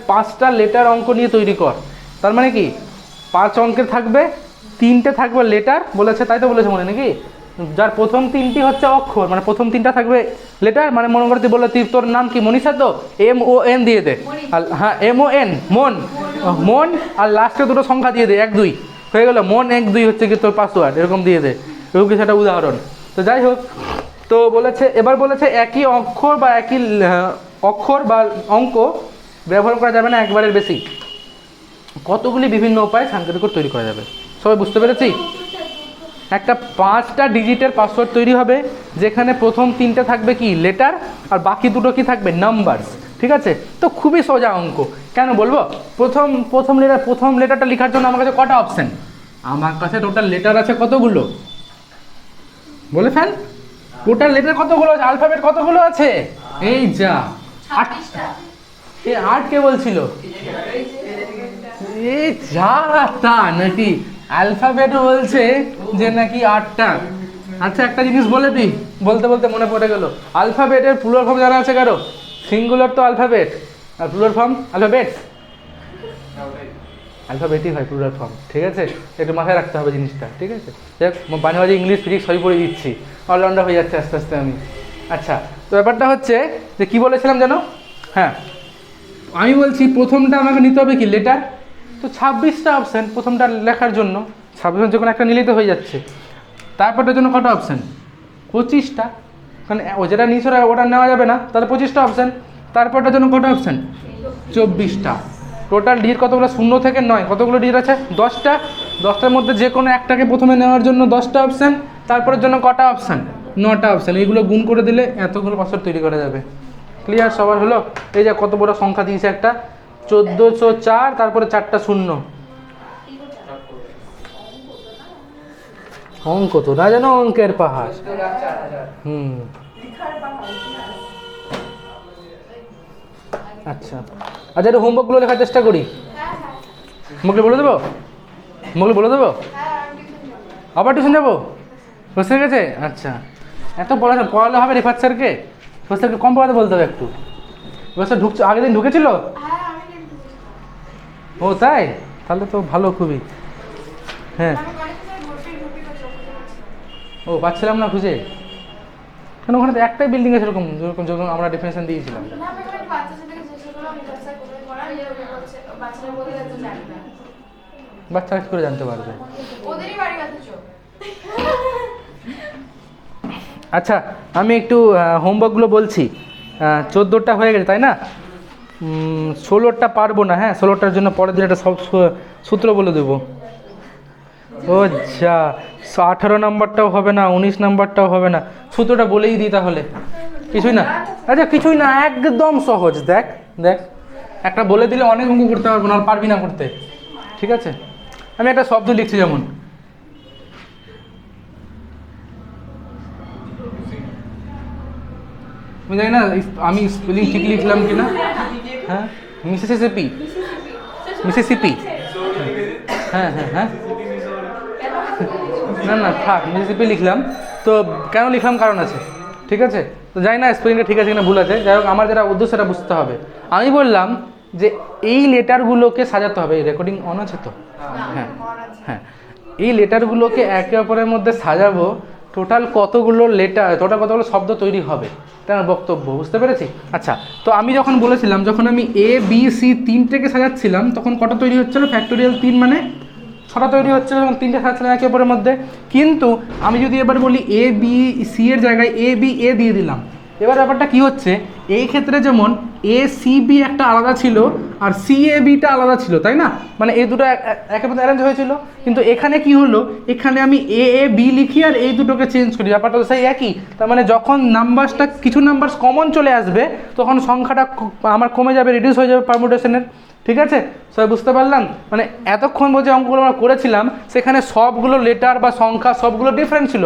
5টা লেটার অঙ্ক নিয়ে তৈরি কর। তার মানে কি 5 অঙ্কের থাকবে, 3টে থাকবে লেটার। বলেছে, তাই তো বলেছে মনে নাকি? যার প্রথম 3টি হচ্ছে অক্ষর, মানে প্রথম 3টা থাকবে লেটার। মানে মনে করতে বললো তোর নাম কি মনীষা, তো MON দিয়ে দে। আর হ্যাঁ, MON মন, আর লাস্টে দুটো সংখ্যা দিয়ে দে, 1 2 হয়ে গেল। মন 1 2 হচ্ছে কি তোর পাসওয়ার্ড, এরকম দিয়ে দে। এরকম কিছু একটা উদাহরণ। তো যাই হোক, তো বলেছে এবার বলেছে একই অক্ষর বা অঙ্ক ব্যবহার করা যাবে না একবারের বেশি। কতগুলি বিভিন্ন উপায়ে সাংকেতিক কোড তৈরি করা যাবে, সবাই বুঝতে পেরেছি? একটা 5টা ডিজিটের পাসওয়ার্ড তৈরি হবে, যেখানে প্রথম 3টে থাকবে কি লেটার, আর বাকি দুটো কি থাকবে নাম্বারস। ঠিক আছে, তো খুবই সোজা অঙ্ক। কেন বলবো? প্রথম লেটারটা লেখার জন্য আমার কাছে কটা অপশান? আমার কাছে টোটাল লেটার আছে কতগুলো? বলে ফেল। টোটাল লেটার কতগুলো আছে? অ্যালফাবেট কতগুলো আছে? এই যা 8টা। এই 8 কে বলছিল? এই যা তা নাকি অ্যালফাবেট বলছে যে নাকি 8টা। আচ্ছা, একটা জিনিস বলে দিই, বলতে মনে পড়ে গেল। অ্যালফাবেটের প্লুরাল ফর্ম জানা আছে কারো? সিঙ্গুলার তো অ্যালফাবেট, আর প্লুরাল ফর্ম অ্যালফাবেটস। অ্যালফাবেটই হয় প্লুরাল ফর্ম। ঠিক আছে, একটু মাথায় রাখতে হবে জিনিসটা। ঠিক আছে, দেখ বাজে ইংলিশ ফিজিক্স সবই পড়ে দিচ্ছি, অলরাউন্ডার হয়ে যাচ্ছে আস্তে আস্তে আমি। আচ্ছা, তো ব্যাপারটা হচ্ছে যে কী বলেছিলাম যেন? হ্যাঁ, আমি বলছি প্রথমটা আমাকে নিতে হবে কি লেটার। তো 26টা অপশান প্রথমটা লেখার জন্য, 26 যখন একটা নিলেই তো হয়ে যাচ্ছে। তারপরটার জন্য কটা অপশান? 25টা। কারণ ও যেটা নিয়েছে ওটা নেওয়া যাবে না, তাহলে 25টা অপশান। তারপরটার জন্য কটা অপশান? 24টা। টোটাল ডিজিট কতগুলো? 0 থেকে 9 কতগুলো ডিজিট আছে? 10টা। 10টার মধ্যে যে কোনো একটাকে প্রথমে নেওয়ার জন্য 10টা অপশান। তারপরের জন্য কটা অপশান? 9টা অপশান। এইগুলো গুণ করে দিলে এতগুলো পাসওয়ার্ড তৈরি করা যাবে। ক্লিয়ার সবার হলো? এই যে কত বড় সংখ্যা দিয়েছে একটা, 1404, তারপরে 4টা 0। অঙ্ক তো না যেন অঙ্কের পাহাড়। আচ্ছা, একটু হোমওয়ার্কগুলো লেখার চেষ্টা করি। মুখলে বলে দেবো? আবার টিউশন যাবো? বুঝতে গেছে? আচ্ছা, এত পড়ালে হবে রেফার স্যারকে? স্যারকে কম পড়াতে বলতে হবে একটু। স্যার আগের দিন ঢুকেছিল? ও তাই? তাহলে তো ভালো খুবই। হ্যাঁ, ও পাচ্ছিলাম না খুঁজে। কেন ওখানে তো একটাই বিল্ডিং আছে এরকম, যখন আমরা ডিফিনেশন দিয়েছিলাম। বাচ্চারা কি করে জানতে পারবে? আচ্ছা, আমি একটু হোমওয়ার্কগুলো বলছি। 14টা হয়ে গেছে তাই না? 16টা পারবো না। হ্যাঁ, 16টার জন্য পরের দিন একটা সব সূত্র বলে দেবো। ও যা, 18 নাম্বারটাও হবে না, 19 নাম্বারটাও হবে না। সূত্রটা বলেই দিই তাহলে। কিছুই না। আচ্ছা কিছুই না, একদম সহজ। দেখ দেখ, একটা বলে দিলে অনেক অঙ্ক করতে পারবো না, আর পারবি না করতে। ঠিক আছে, আমি একটা শব্দ লিখছি, যেমন আমি জানি না আমি স্পেলিং ঠিক লিখলাম কিনা। হ্যাঁ, মিসিসিপি, মিসিসিপি। হ্যাঁ হ্যাঁ হ্যাঁ, না না থাক, মিসিসিপি লিখলাম। তো কেন লিখলাম, কারণ আছে। ঠিক আছে, তো জানি না স্পেলিংটা ঠিক আছে কিনা ভুল আছে, যাই হোক আমার যেটা উদ্দেশ্য সেটা বুঝতে হবে। আমি বললাম যে এই লেটারগুলোকে সাজাতে হবে। রেকর্ডিং অন আছে তো? হ্যাঁ হ্যাঁ, এই লেটারগুলোকে একে অপরের মধ্যে সাজাবো। টোটাল কতগুলো লেটার, টোটাল কতগুলো শব্দ তৈরি হবে, এটা আমার বক্তব্য। বুঝতে পেরেছি? আচ্ছা, তো আমি যখন বলেছিলাম, যখন আমি এ বি সি তিনটেকে সাজাচ্ছিলাম, তখন কটা তৈরি হচ্ছিলো? ফ্যাক্টোরিয়াল 3 মানে 6টা তৈরি হচ্ছে, এবং 3টে সাজাচ্ছিলাম একে অপরের মধ্যে। কিন্তু আমি যদি এবার বলি এ বি সি এর জায়গায় এ বি এ দিয়ে দিলাম, এবার ব্যাপারটা কী হচ্ছে, এই ক্ষেত্রে যেমন এ সি বি একটা আলাদা ছিল, আর সি এ বিটা আলাদা ছিল, তাই না? মানে এই দুটো একেবারে অ্যারেঞ্জ হয়েছিল। কিন্তু এখানে কি হলো, এখানে আমি এ এ বি লিখি আর এই দুটোকে চেঞ্জ করি, ব্যাপারটা তো সেই একই। তার মানে যখন নাম্বারসটা, কিছু নাম্বার কমন চলে আসবে, তখন সংখ্যাটা আমার কমে যাবে, রিডিউস হয়ে যাবে পারমুটেশনের। ঠিক আছে, সবাই বুঝতে পারলাম? মানে এতক্ষণ যে অঙ্কগুলো আমরা করেছিলাম, সেখানে সবগুলো লেটার বা সংখ্যা সবগুলো ডিফারেন্ট ছিল,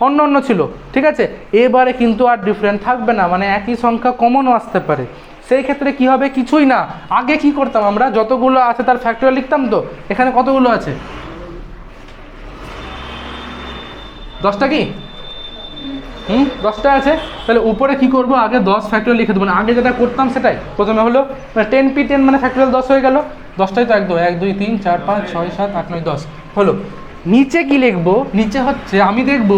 অন্য অন্য ছিল। ঠিক আছে, এবারে কিন্তু আর ডিফারেন্ট থাকবে না, মানে একই সংখ্যা কমনও আসতে পারে। সেই ক্ষেত্রে কি হবে, কিছুই না, আগে কি করতাম আমরা, যতগুলো আছে তার ফ্যাক্টরিয়াল লিখতাম। তো এখানে কতগুলো আছে? 10টা কি? 10টা আছে। তাহলে উপরে কি করব, আগে 10 ফ্যাক্টরিয়াল লিখে দেবো। আগে যেটা করতাম সেটাই প্রথমে হলো, 10p10 মানে ফ্যাক্টরিয়াল 10 হয়ে গেল। 10টাই তো একদম 1 2 3 4 5 6 7 8 9 10 হলো। নিচে কি লিখবো, নিচে হচ্ছে আমি দেখব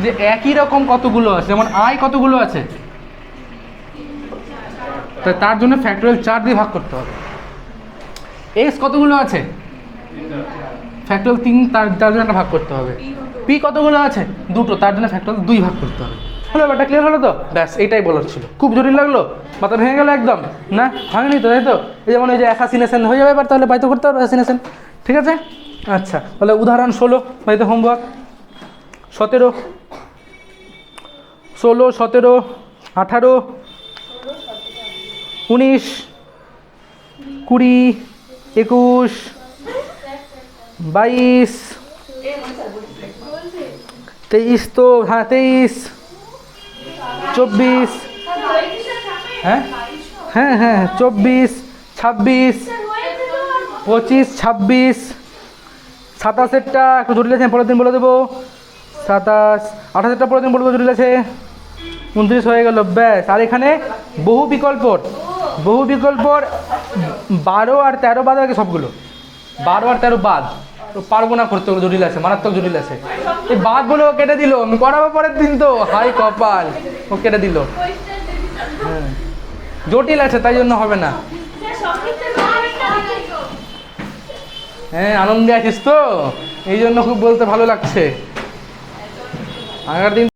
যে একই রকম কতগুলো আছে, যেমন আয় কতগুলো আছে, তার জন্য ফ্যাক্টরিয়াল 4 দিয়ে ভাগ করতে হবে। এক্স কতগুলো আছে, ফ্যাক্টরিয়াল 3, তার জন্য একটা ভাগ করতে হবে। পি কতগুলো আছে, 2টো, তার জন্য ফ্যাক্টরিয়াল 2 ভাগ করতে হবে। হলো, ব্যাপারটা ক্লিয়ার হলো তো? ব্যাস, এইটাই বলার ছিল। খুব জটিল লাগলো? মাথা ভেঙে গেল একদম? না ভাঙেনি তো, তাই তো? এই যেমন এই যে অ্যাসাসিনেশন হয়ে যাবে এবার, তাহলে বাইতে করতে পারবো অ্যাসাসিনেশন। ঠিক আছে, আচ্ছা, তাহলে উদাহরণ 16, বাড়িতে হোমওয়ার্ক 17, 16 17 18 19 20 21 22 23, তো হ্যাঁ 23 24, হ্যাঁ হ্যাঁ হ্যাঁ 24 26 25 26 27টা একটু জটিল আছে, পরের দিন বলে দেবো। 27 28টা পরের দিন বলে দেবো, জটিল আছে। 29 হয়ে গেল, ব্যাস। আর এখানে বহু বিকল্পর 12 আর 13 বাদ আছে সবগুলো, 12 আর 13 বাদ। তো পারবো না করতে, ওগুলো জটিল আছে, মারাত্মক জটিল আছে। এই বাদ বলে ও কেটে দিল, আমি করাবো পরের দিন তো, হাই কপাল, ও কেটে দিল। হ্যাঁ, জটিল আছে তাই জন্য হবে না। হ্যাঁ, আনন্দে আছিস তো, এই জন্য খুব বলতে ভালো লাগছে। আগের দিন